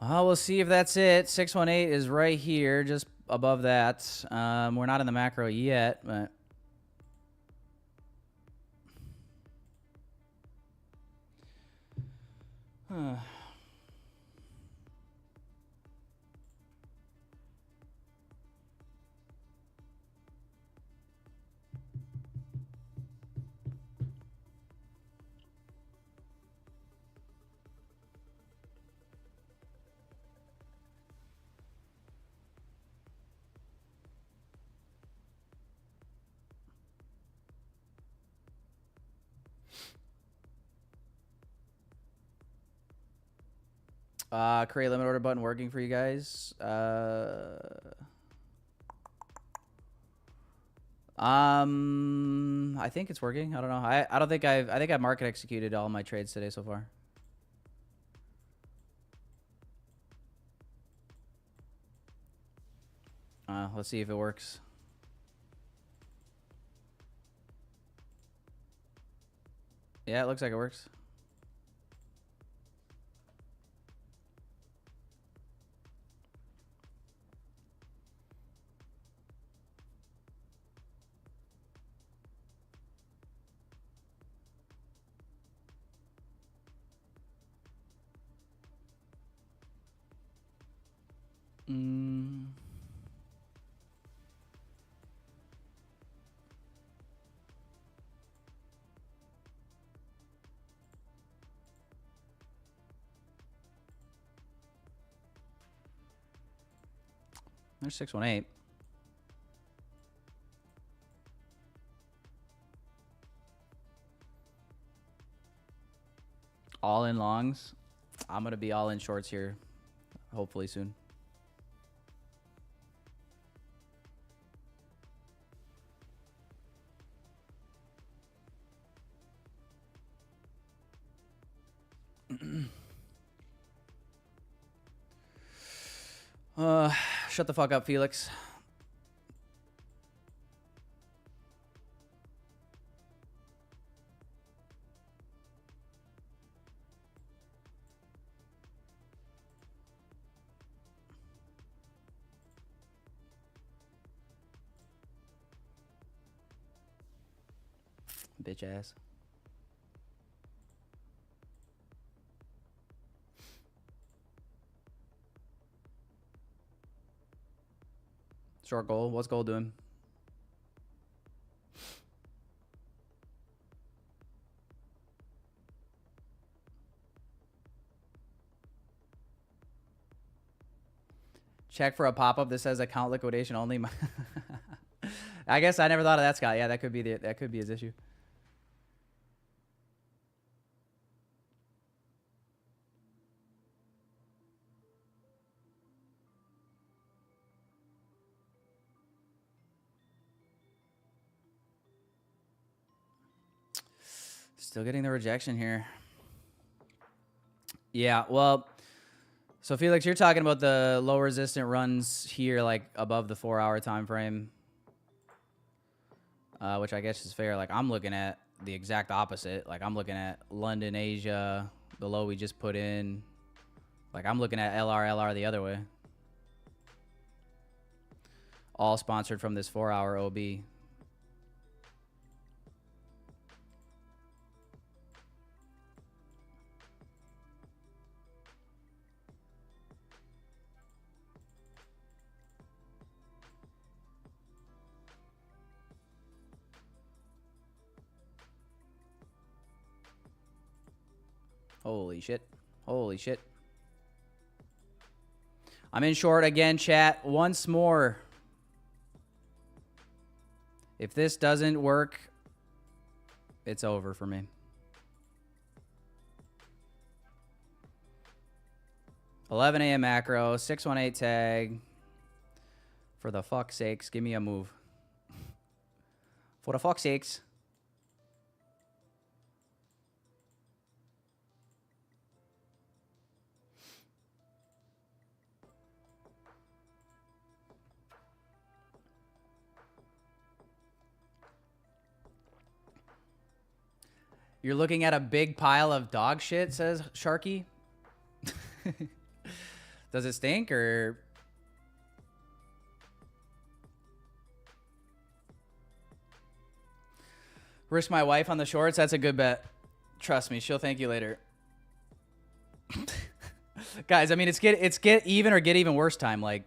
Well, we'll see if that's it. 618 is right here, just above that. We're not in the macro yet, but... create limit order button working for you guys. I think it's working. I don't know. I don't think I think I've market executed all my trades today so far. Let's see if it works. Yeah, it looks like it works. There's 618. all in longs. I'm going to be all in shorts here, hopefully soon. Shut the fuck up, Felix. Bitch ass. Short goal. What's goal doing? Check for a pop-up that says account liquidation only. I guess I never thought of that, Scott. Yeah, that could be his issue. Still getting the rejection here. Yeah, well, so Felix, you're talking about the low resistant runs here, like above the 4-hour time frame, which I guess is fair. Like I'm looking at the exact opposite. Like I'm looking at London, Asia, the low we just put in. Like I'm looking at LR the other way. All sponsored from this 4-hour OB. Holy shit. Holy shit. I'm in short again, chat. Once more. If this doesn't work, it's over for me. 11 a.m. macro, 618 tag. For the fuck's sakes, give me a move. For the fuck's sakes. You're looking at a big pile of dog shit, says Sharky. Does it stink or... Risk my wife on the shorts? That's a good bet. Trust me, she'll thank you later. Guys, I mean, it's get even or get even worse time. Like,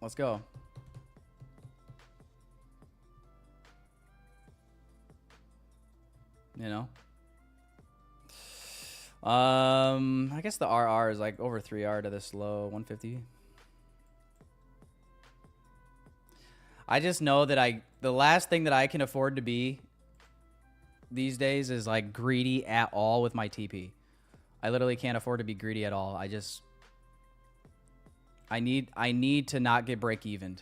let's go. You know? I guess the RR is like over 3R to this low, 150. I just know that the last thing that I can afford to be these days is like greedy at all with my TP. I literally can't afford to be greedy at all. I need to not get break evened.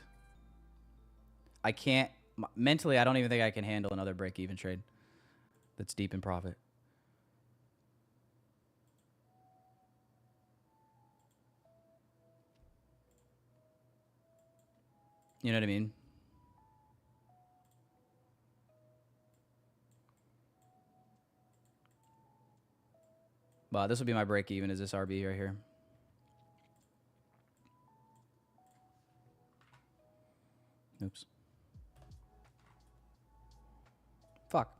I can't mentally, I don't even think I can handle another break even trade that's deep in profit. You know what I mean? But this will be my break even, is this RB right here. Oops. Fuck.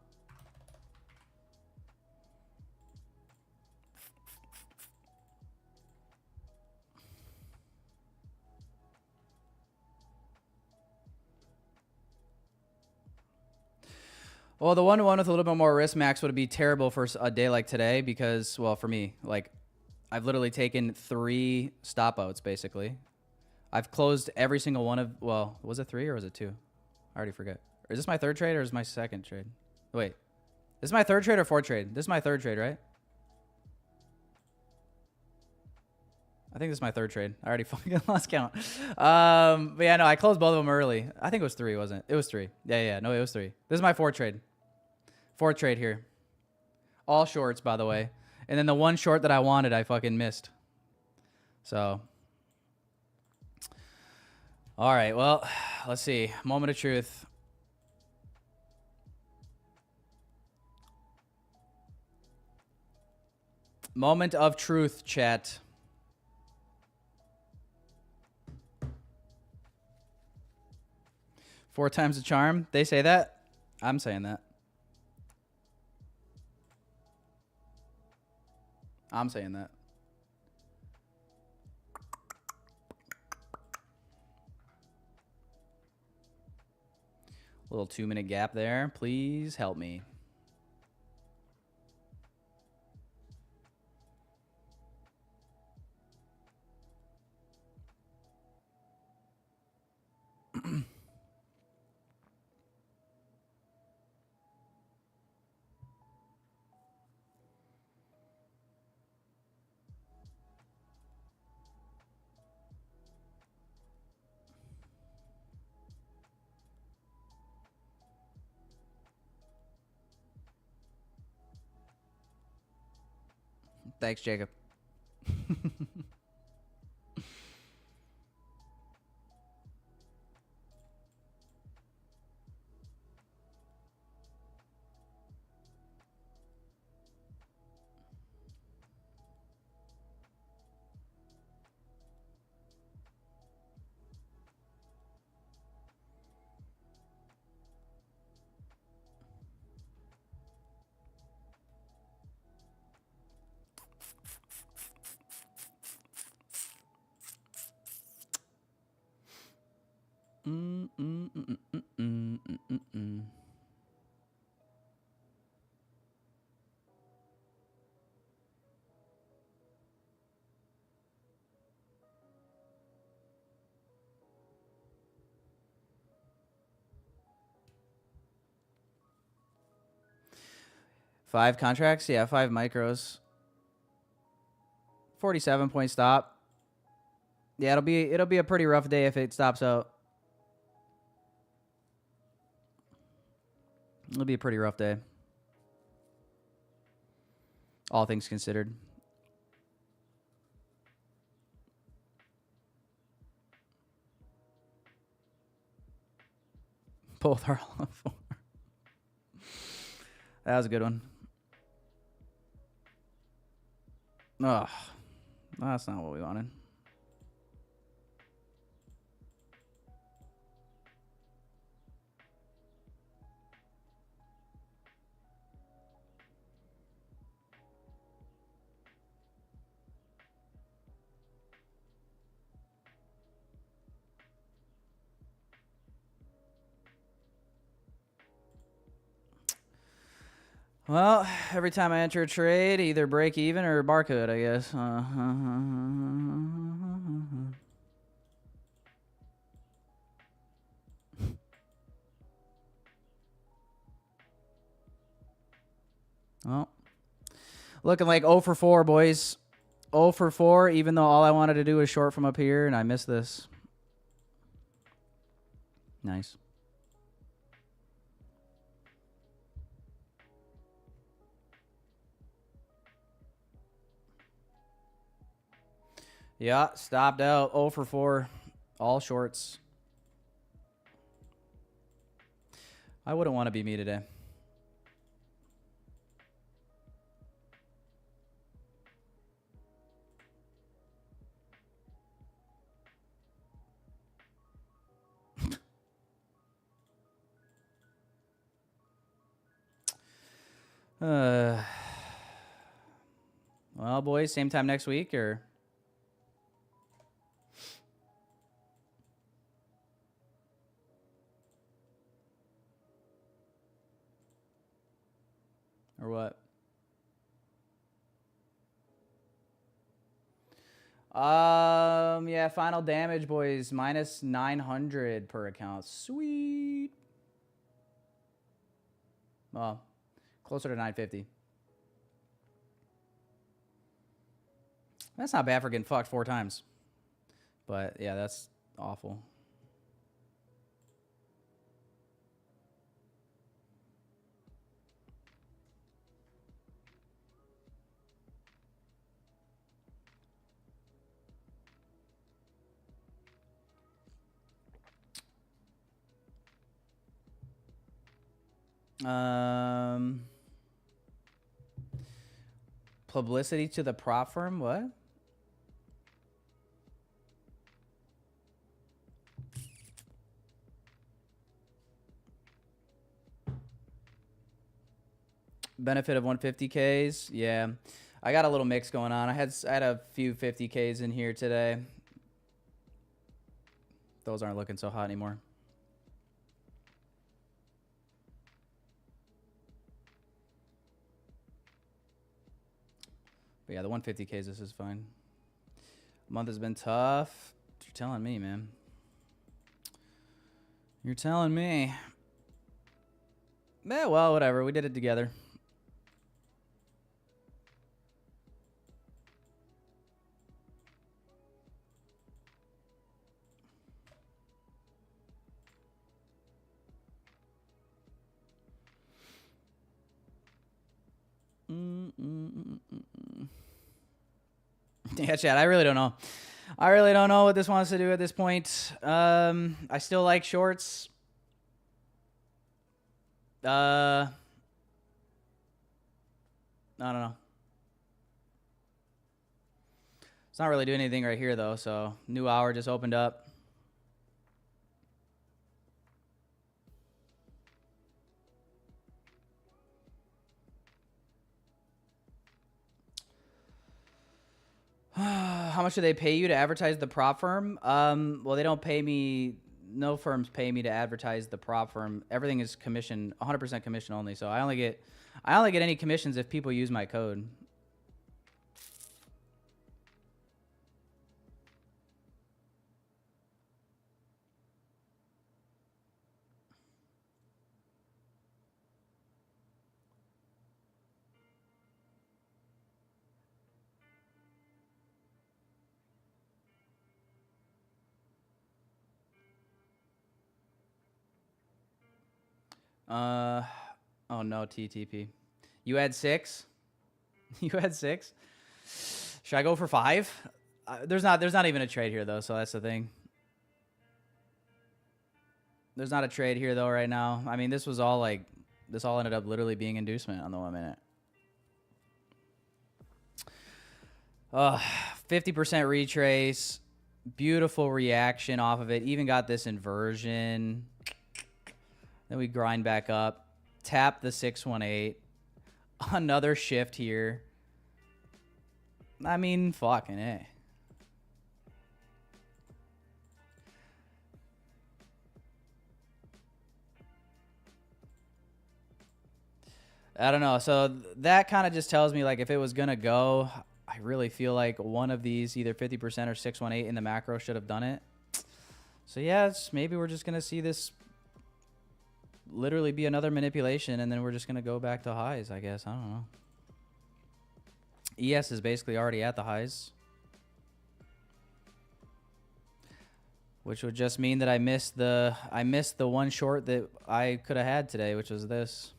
Well, the 1-to-1 with a little bit more risk max would be terrible for a day like today because, well, for me, like, I've literally taken 3 stop outs, basically. I've closed every single one of, well, was it 3 or was it 2? I already forget. Is this my third trade or is my second trade? Wait. This is my third trade or fourth trade? This is my third trade, right? I think this is my third trade. I already fucking lost count. But yeah, no, I closed both of them early. I think it was 3, wasn't it? It was 3. Yeah. No, it was 3. This is my fourth trade. Fourth trade here. All shorts, by the way. And then the one short that I wanted, I fucking missed. So. All right, well, let's see. Moment of truth. Moment of truth, chat. Four times the charm. They say that. I'm saying that. I'm saying that. Little 2-minute gap there. Please help me. Thanks, Jacob. Five contracts? Yeah, 5 micros. 47-point stop. Yeah, it'll be a pretty rough day if it stops out. It'll be a pretty rough day. All things considered. Both are on 4. That was a good one. Oh, that's not what we wanted. Well, every time I enter a trade, either break even or barcode, I guess. Well, looking like 0 for 4, boys. 0 for 4, even though all I wanted to do was short from up here, and I missed this. Nice. Yeah, stopped out. 0 for 4. All shorts. I wouldn't want to be me today. Well, boys, same time next week, or what? Yeah, final damage, boys, minus 900 per account. Sweet. Well, Closer to 950. That's not bad for getting fucked 4 times. But yeah, that's awful. Publicity to the prop firm, what? Benefit of 150Ks, yeah. I got a little mix going on. I had a few 50Ks in here today. Those aren't looking so hot anymore. But yeah, the 150Ks, this is fine. Month has been tough. You're telling me, man. You're telling me. Yeah, well, whatever. We did it together. Yeah, Chad, I really don't know. I really don't know what this wants to do at this point. I still like shorts. I don't know. It's not really doing anything right here, though, so new hour just opened up. How much do they pay you to advertise the prop firm? Well, they don't pay me. No firms pay me to advertise the prop firm. Everything is commission, 100% commission only. So I only get any commissions if people use my code. Oh no, TTP. You had 6? You had 6? Should I go for 5? There's not even a trade here though, so that's the thing. There's not a trade here though right now. I mean, this all ended up literally being inducement on the 1 minute. 50% retrace. Beautiful reaction off of it. Even got this inversion. Then we grind back up. Tap the 618. Another shift here. I mean, fucking A. I don't know. So that kind of just tells me, like, if it was going to go, I really feel like one of these, either 50% or 618 in the macro, should have done it. So yeah, maybe we're just going to see this literally be another manipulation, and then we're just going to go back to highs, I guess. I don't know. ES is basically already at the highs, which would just mean that I missed the one short that I could have had today, which was this.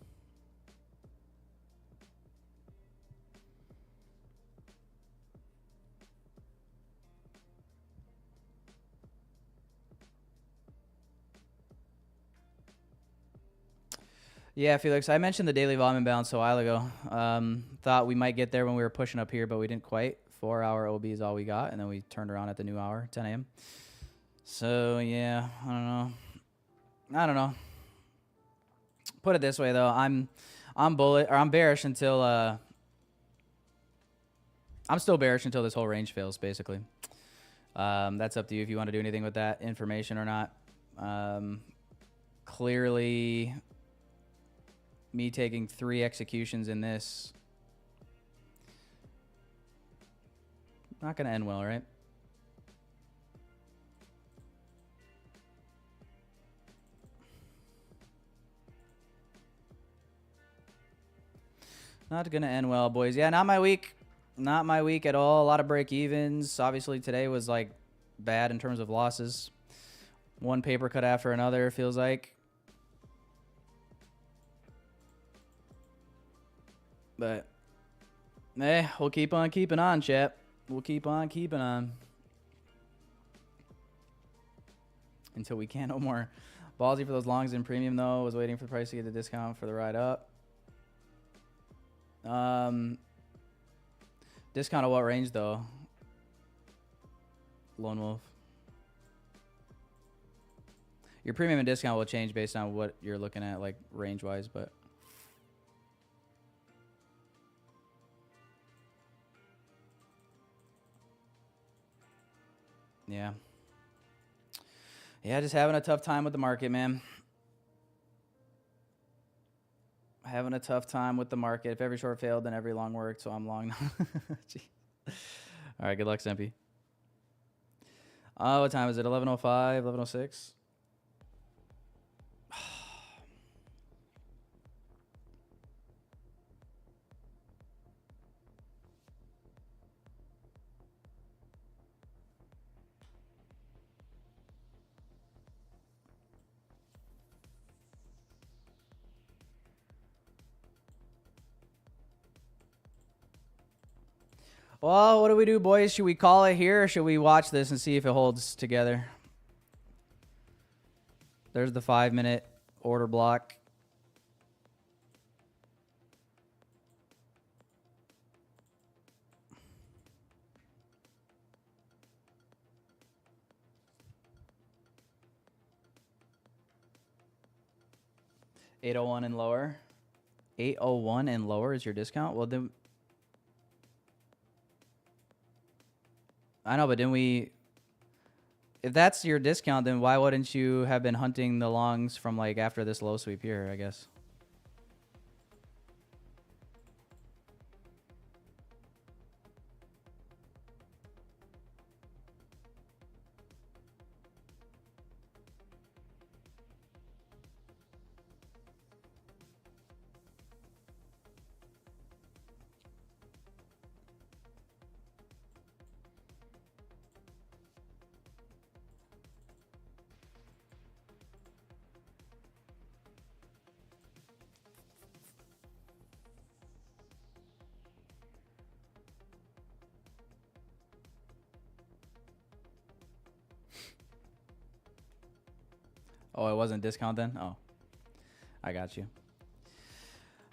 Yeah, Felix, I mentioned the daily volume imbalance a while ago. Thought we might get there when we were pushing up here, but we didn't quite. 4-hour OB is all we got, and then we turned around at the new hour, 10 a.m. So, yeah, I don't know. Put it this way, though. I'm bearish until I'm still bearish until this whole range fails, basically. That's up to you if you want to do anything with that information or not. Clearly, me taking 3 executions in this, not going to end well, right? Not going to end well, boys. Yeah, not my week. Not my week at all. A lot of break evens. Obviously, today was like bad in terms of losses. One paper cut after another, feels like. But, we'll keep on keeping on, chat. We'll keep on keeping on. Until we can't no more. Ballsy for those longs in premium, though. Was waiting for the price to get the discount for the ride up. Discount of what range, though? Lone Wolf. Your premium and discount will change based on what you're looking at, like, range-wise, but... Yeah. Yeah, just having a tough time with the market, man. Having a tough time with the market. If every short failed, then every long worked, so I'm long now. All right, good luck, Sempy. What time is it? 11:05, 11:06? Well, what do we do, boys? Should we call it here, or should we watch this and see if it holds together? There's the 5-minute order block. $801 and lower. $801 and lower is your discount? Well, then... I know, but didn't we... If that's your discount, then why wouldn't you have been hunting the longs from, like, after this low sweep here, I guess? Oh, it wasn't discount then? Oh, I got you.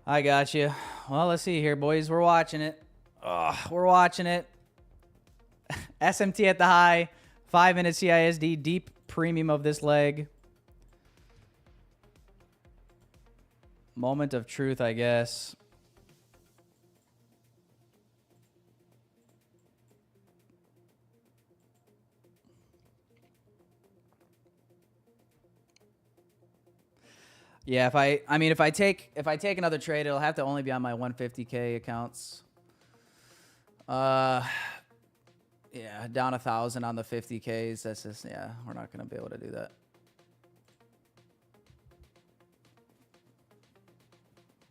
I got you. Well, let's see here, boys. We're watching it. We're watching it. SMT at the high. 5-minute CISD. Deep premium of this leg. Moment of truth, I guess. Yeah, if I take another trade, it'll have to only be on my 150K accounts. Yeah, down 1,000 on the 50Ks. That's just, yeah, we're not gonna be able to do that.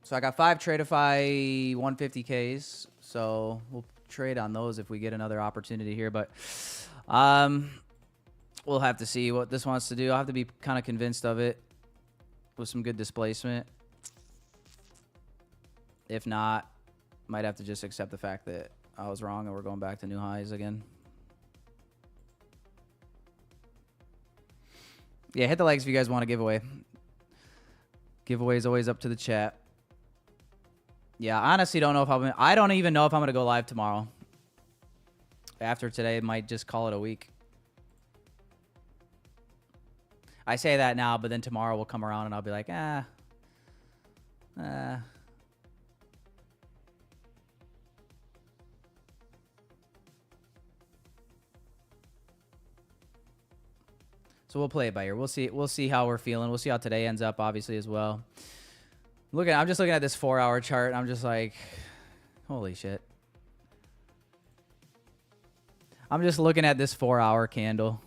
So I got 5 TRADEIFY 150Ks. So we'll trade on those if we get another opportunity here, but we'll have to see what this wants to do. I'll have to be kind of convinced of it with some good displacement. If not, might have to just accept the fact that I was wrong and we're going back to new highs again. Yeah, hit the likes if you guys want a giveaway. Giveaway is always up to the chat. Yeah, I honestly don't know if I don't even know if I'm going to go live tomorrow. After today, might just call it a week. I say that now, but then tomorrow will come around and I'll be like, So we'll play it by ear. We'll see how we're feeling. We'll see how today ends up, obviously, as well. I'm just looking at this 4-hour chart, and I'm just like, holy shit. I'm just looking at this 4-hour candle.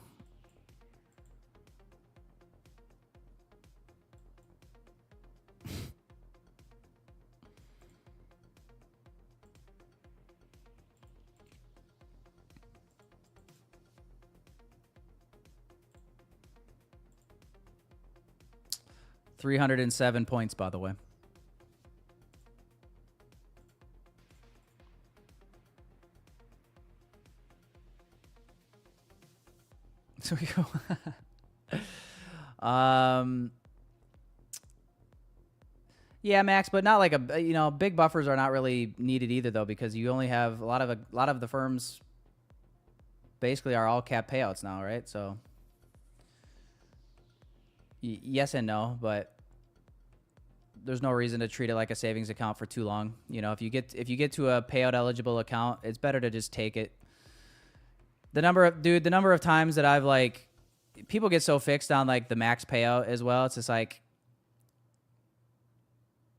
307 points, by the way. So we go. Yeah, Max, but not like a, you know, big buffers are not really needed either though, because you only have a lot of the firms basically are all cap payouts now, right? So yes and no, but there's no reason to treat it like a savings account for too long. You know, if you get to a payout eligible account, it's better to just take it. The number of times that I've like, people get so fixed on like the max payout as well. It's just like,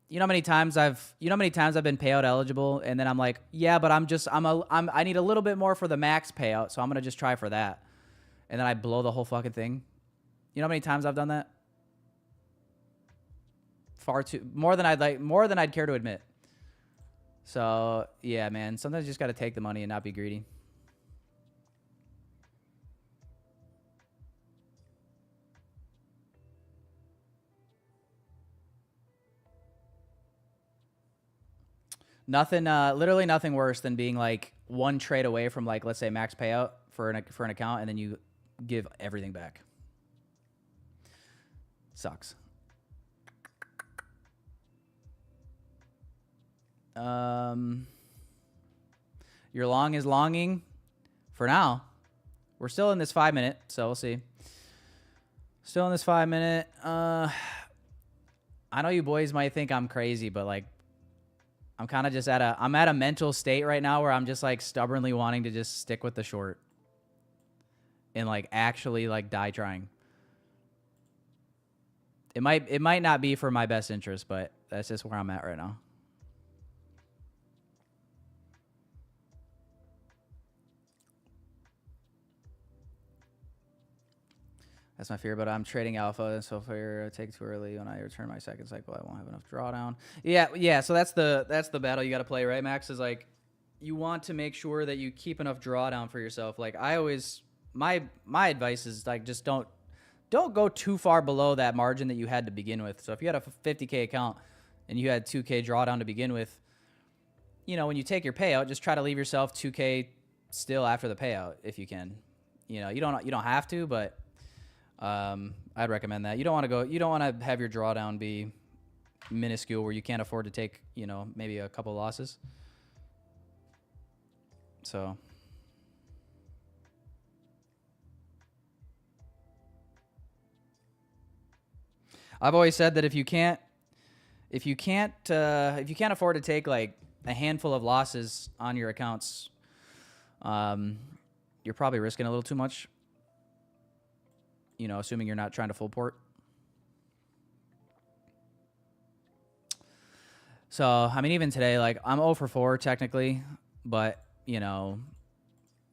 you know how many times I've been payout eligible and then I'm like, yeah, but I need a little bit more for the max payout, so I'm gonna just try for that, and then I blow the whole fucking thing. You know how many times I've done that? More than I'd care to admit. So yeah, man, sometimes you just gotta take the money and not be greedy. Nothing, literally nothing worse than being like one trade away from like, let's say max payout for an account, and then you give everything back. Sucks. Your long is longing for now. We're still in this 5 minute, so we'll see. Still in this 5 minute. I know you boys might think I'm crazy, but like, I'm kind of just at a mental state right now where I'm just like stubbornly wanting to just stick with the short and like actually like die trying. It might not be for my best interest, but that's just where I'm at right now. That's my fear, but I'm trading alpha, so if I take too early when I return my second cycle, I won't have enough drawdown. Yeah. So that's the battle you got to play, right, Max? Is like, you want to make sure that you keep enough drawdown for yourself. Like I always, my advice is like, just don't go too far below that margin that you had to begin with. So if you had a 50K account and you had 2K drawdown to begin with, you know, when you take your payout, just try to leave yourself 2K still after the payout if you can. You know, you don't have to, but I'd recommend that. You don't want to have your drawdown be minuscule where you can't afford to take, you know, maybe a couple losses. So I've always said that if you can't afford to take like a handful of losses on your accounts, you're probably risking a little too much. You know, assuming you're not trying to full port. So, I mean, even today, like, I'm 0 for 4 technically, but, you know,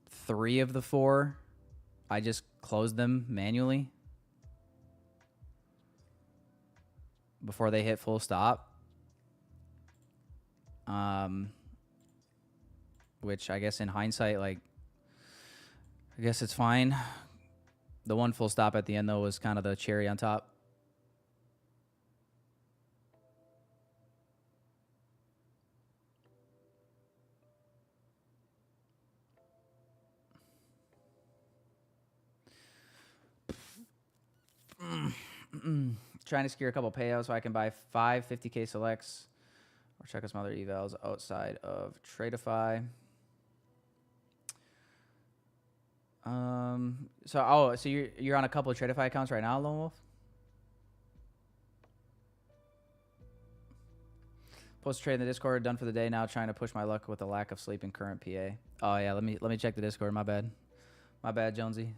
3 of the 4, I just closed them manually before they hit full stop. Which I guess in hindsight, like, I guess it's fine. The one full stop at the end, though, was kind of the cherry on top. Trying to secure a couple payouts so I can buy 5 50K selects or check out some other evals outside of TRADEIFY. So you're on a couple of TRADEIFY accounts right now, Lone Wolf? Post trade in the Discord, done for the day now, trying to push my luck with the lack of sleep in current PA. Oh yeah, let me check the Discord. My bad, Jonesy.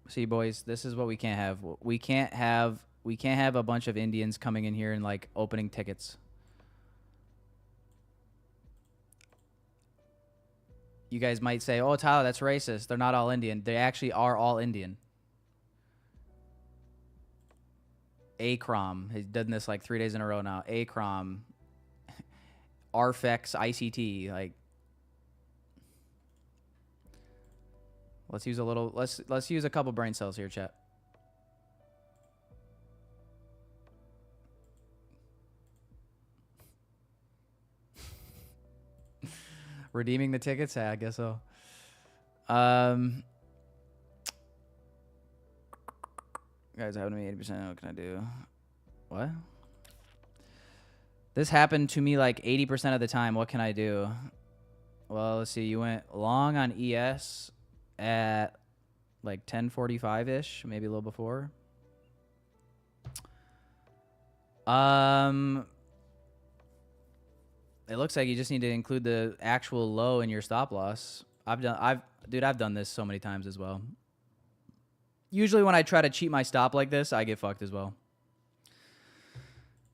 See, boys, this is what we can't have. We can't have a bunch of Indians coming in here and like opening tickets. You guys might say, "Oh, Tyler, that's racist. They're not all Indian." They actually are all Indian. Akrom has done this like 3 days in a row now. Akrom, Arfex, ICT, like. Let's use a couple brain cells here, chat. Redeeming the tickets? Yeah, I guess so. Guys, happened to me 80%. What can I do? What? This happened to me like 80% of the time. What can I do? Well, let's see. You went long on ES at like 10:45-ish, maybe a little before. It looks like you just need to include the actual low in your stop loss. Dude, I've done this so many times as well. Usually when I try to cheat my stop like this, I get fucked as well.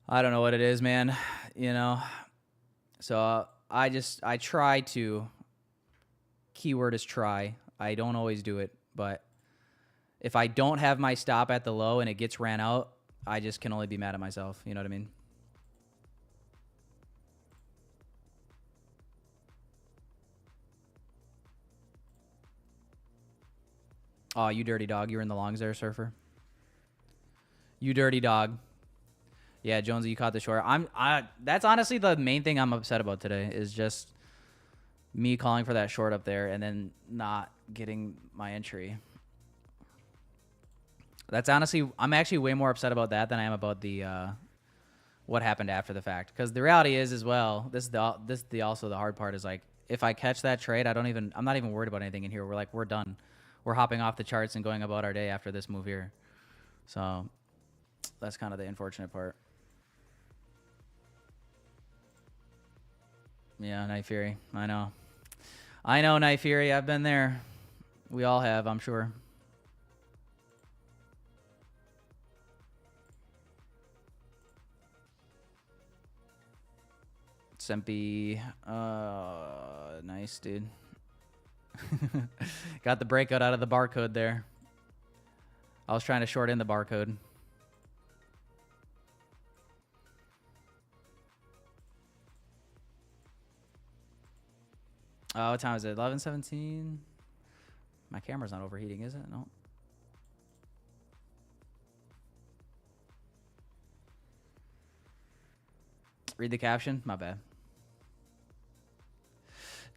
I don't know what it is, man. You know. So I try to. Keyword is try. I don't always do it, but if I don't have my stop at the low and it gets ran out, I just can only be mad at myself. You know what I mean? Oh, you dirty dog. You were in the longs there, Surfer. You dirty dog. Yeah, Jonesy, you caught the short. That's honestly the main thing I'm upset about today is just me calling for that short up there and then not getting my entry. That's honestly, I'm actually way more upset about that than I am about the what happened after the fact. Because the reality is as well, also the hard part is like, if I catch that trade, I'm not even worried about anything in here. We're done. We're hopping off the charts and going about our day after this move here. So that's kind of the unfortunate part. Yeah, Night Fury. I know, Night Fury. I've been there. We all have, I'm sure. Sempi. Nice, dude. Got the breakout out of the barcode there. I was trying to short in the barcode. What time is it? 11:17. My camera's not overheating, is it? No. Read the caption? My bad.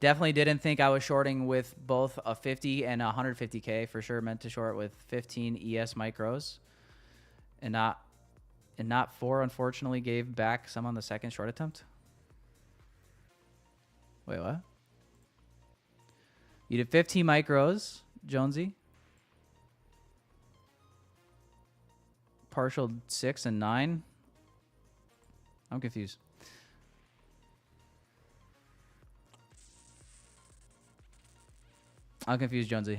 Definitely didn't think I was shorting with both a 50 and a 150K. For sure meant to short with 15 ES micros. And not 4, unfortunately, gave back some on the second short attempt. Wait, what? You did 15 micros, Jonesy. Partial 6 and 9. I'm confused. I'm confused, Jonesy.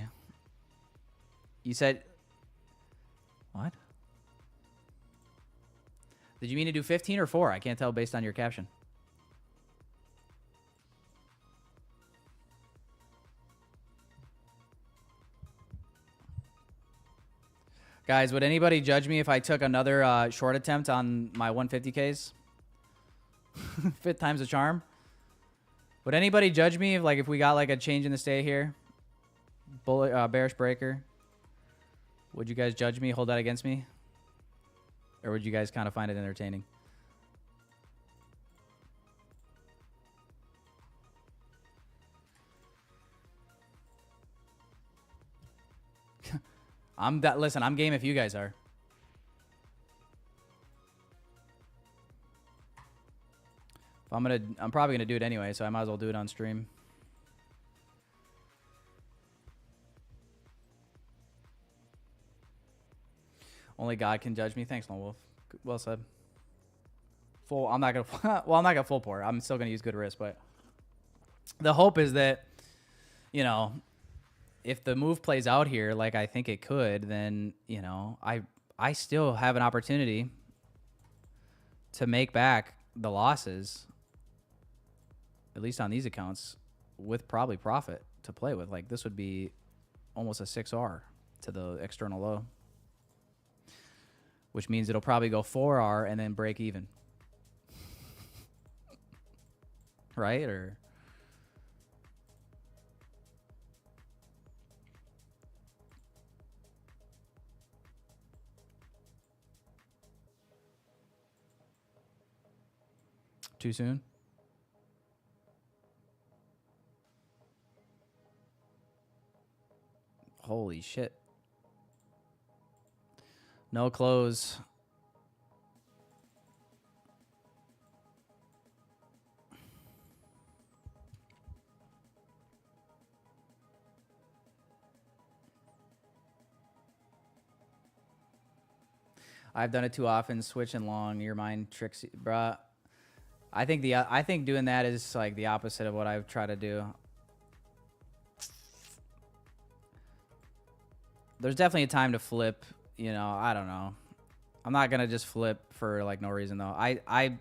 You said... What? Did you mean to do 15 or 4? I can't tell based on your caption. Guys, would anybody judge me if I took another short attempt on my 150Ks? 5th time's a charm. Would anybody judge me if we got like a change in the state here? Bullet, bearish breaker. Would you guys judge me, hold that against me? Or would you guys kind of find it entertaining? Listen, I'm game if you guys are. I'm probably gonna do it anyway, so I might as well do it on stream. Only God can judge me. Thanks, Lone Wolf. Well said. I'm not gonna. Well, I'm not gonna full pour. I'm still gonna use good risk, but the hope is that, you know, if the move plays out here like I think it could, then, you know, I still have an opportunity to make back the losses, at least on these accounts, with probably profit to play with. Like, this would be almost a 6R to the external low, which means it'll probably go 4R and then break even. Right? Or... Too soon? Holy shit. No close. I've done it too often, switching long. Your mind tricks you, bruh. I think doing that is like the opposite of what I try to do. There's definitely a time to flip, you know, I don't know. I'm not gonna just flip for like no reason though. I've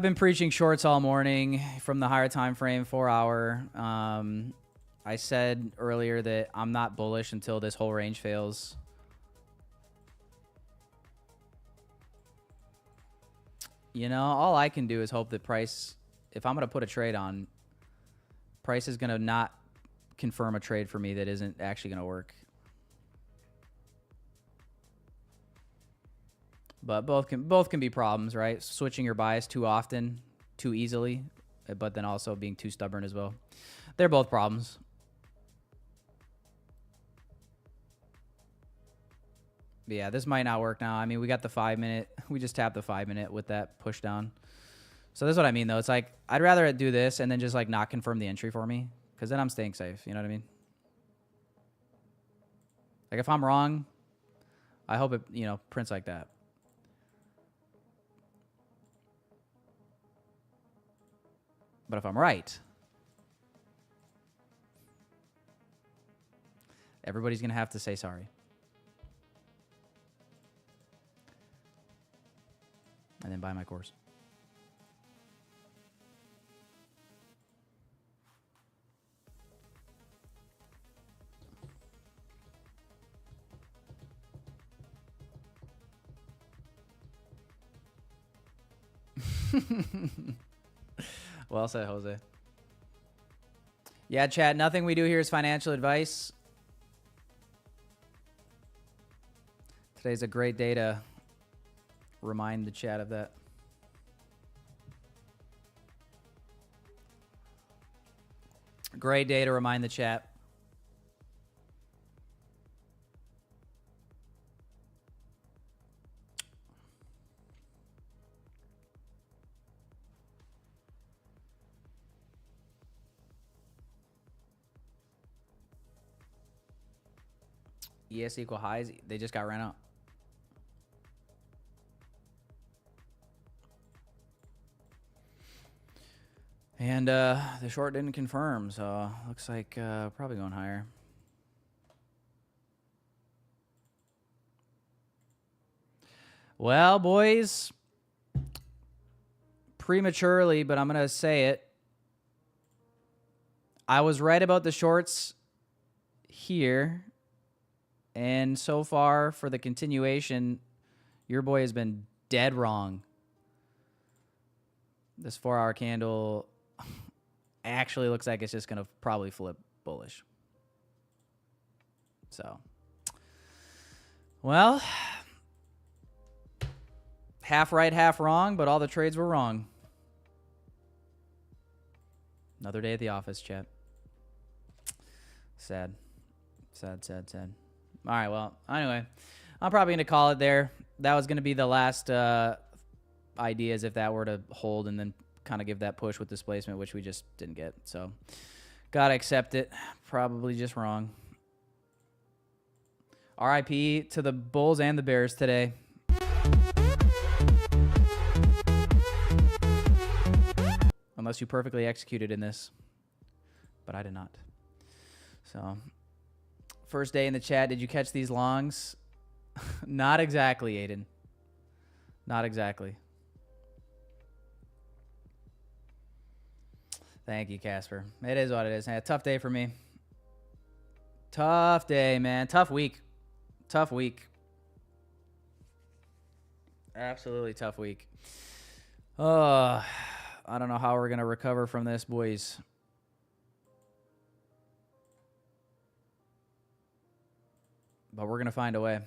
been preaching shorts all morning from the higher time frame, 4 hour. I said earlier that I'm not bullish until this whole range fails. You know, all I can do is hope that price, if I'm going to put a trade on, price is going to not confirm a trade for me that isn't actually going to work. But both can be problems, right? Switching your bias too often, too easily, but then also being too stubborn as well. They're both problems. But yeah, this might not work now. I mean, we got the 5 minute. We just tapped the 5 minute with that push down. So this is what I mean, though. It's like, I'd rather it do this and then just like not confirm the entry for me, because then I'm staying safe. You know what I mean? Like if I'm wrong, I hope it, you know, prints like that. But if I'm right, everybody's going to have to say sorry. And then buy my course. Well said, Jose. Yeah, chat, nothing we do here is financial advice. Today's a great day to remind the chat of that. Great day to remind the chat. ES equal highs, they just got ran out. And the short didn't confirm, so looks like probably going higher. Well, boys, prematurely, but I'm going to say it. I was right about the shorts here. And so far, for the continuation, your boy has been dead wrong. This 4 hour candle actually looks like it's just going to probably flip bullish. So, well, half right, half wrong, but all the trades were wrong. Another day at the office, chat. Sad. Sad, sad, sad. All right, well, anyway, I'm probably going to call it there. That was going to be the last ideas if that were to hold and then kind of give that push with displacement, which we just didn't get. So, got to accept it. Probably just wrong. RIP to the Bulls and the Bears today. Unless you perfectly executed in this. But I did not. So, first day in the chat, did you catch these longs? Not exactly, Aiden. Not exactly. Thank you, Casper. It is what it is. A tough day for me. Tough day, man. Tough week. Tough week. Absolutely tough week. I don't know how we're going to recover from this, boys. But we're going to find a way.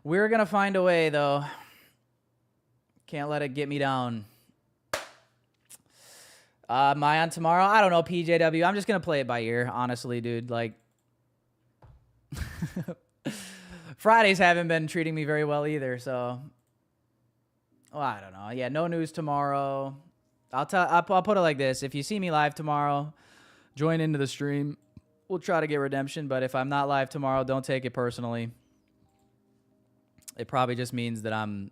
We're going to find a way, though. Can't let it get me down. Am I on tomorrow? I don't know, PJW. I'm just going to play it by ear, honestly, dude. Like, Fridays haven't been treating me very well either, so well, I don't know. Yeah, no news tomorrow. I'll put it like this. If you see me live tomorrow, join into the stream. We'll try to get redemption, but if I'm not live tomorrow, don't take it personally. It probably just means that I'm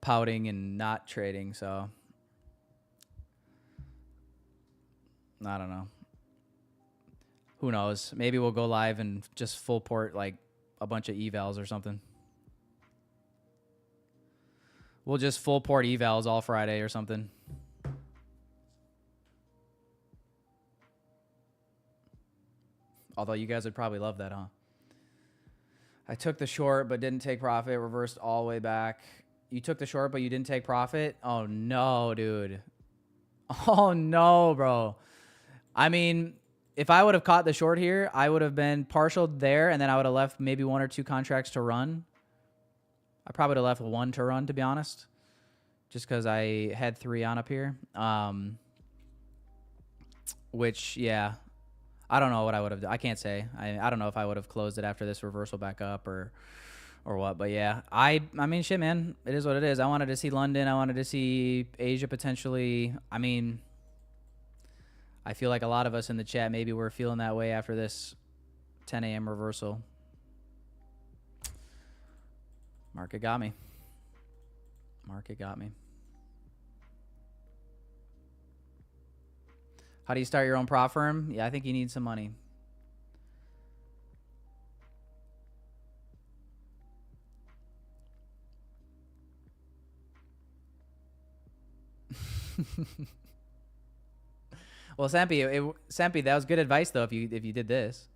pouting and not trading, so I don't know. Who knows? Maybe we'll go live and just full port like a bunch of evals or something. We'll just full port evals all Friday or something. Although you guys would probably love that, huh? I took the short but didn't take profit. Reversed all the way back. You took the short but you didn't take profit? Oh, no, dude. Oh, no, bro. I mean, if I would have caught the short here, I would have been partial there, and then I would have left maybe 1 or 2 contracts to run. I probably would have left 1 to run, to be honest, just because I had 3 on up here. Which, yeah, I don't know what I would have done. I can't say. I don't know if I would have closed it after this reversal back up or what. But, yeah, I mean, shit, man. It is what it is. I wanted to see London. I wanted to see Asia potentially. I mean, I feel like a lot of us in the chat, maybe we're feeling that way after this 10 a.m. reversal. Market got me. Market got me. How do you start your own prop firm? Yeah, I think you need some money. Well, Sampi, that was good advice though. If you did this,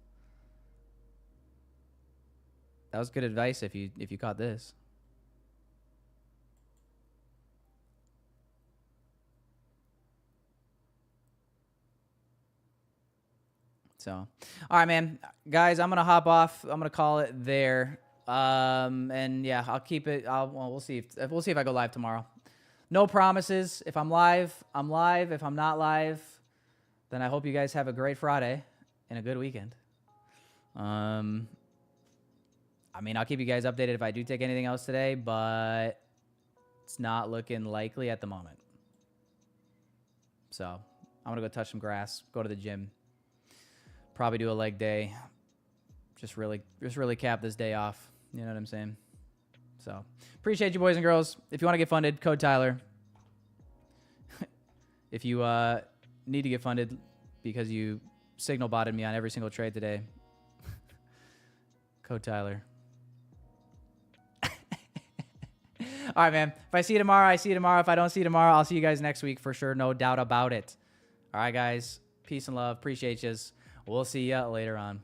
that was good advice. If you caught this. So, all right, man, guys, I'm gonna hop off. I'm gonna call it there. And yeah, I'll keep it. We'll see if I go live tomorrow. No promises. If I'm live, I'm live. If I'm not live, then I hope you guys have a great Friday and a good weekend. I mean, I'll keep you guys updated if I do take anything else today, but it's not looking likely at the moment. So I'm gonna go touch some grass, go to the gym, probably do a leg day. Just really cap this day off. You know what I'm saying? So appreciate you, boys and girls. If you want to get funded, code Tyler. If you need to get funded because you signal botted me on every single trade today, code Tyler. All right, man. If I see you tomorrow, I see you tomorrow. If I don't see you tomorrow, I'll see you guys next week for sure. No doubt about it. All right, guys. Peace and love. Appreciate yous. We'll see ya later on.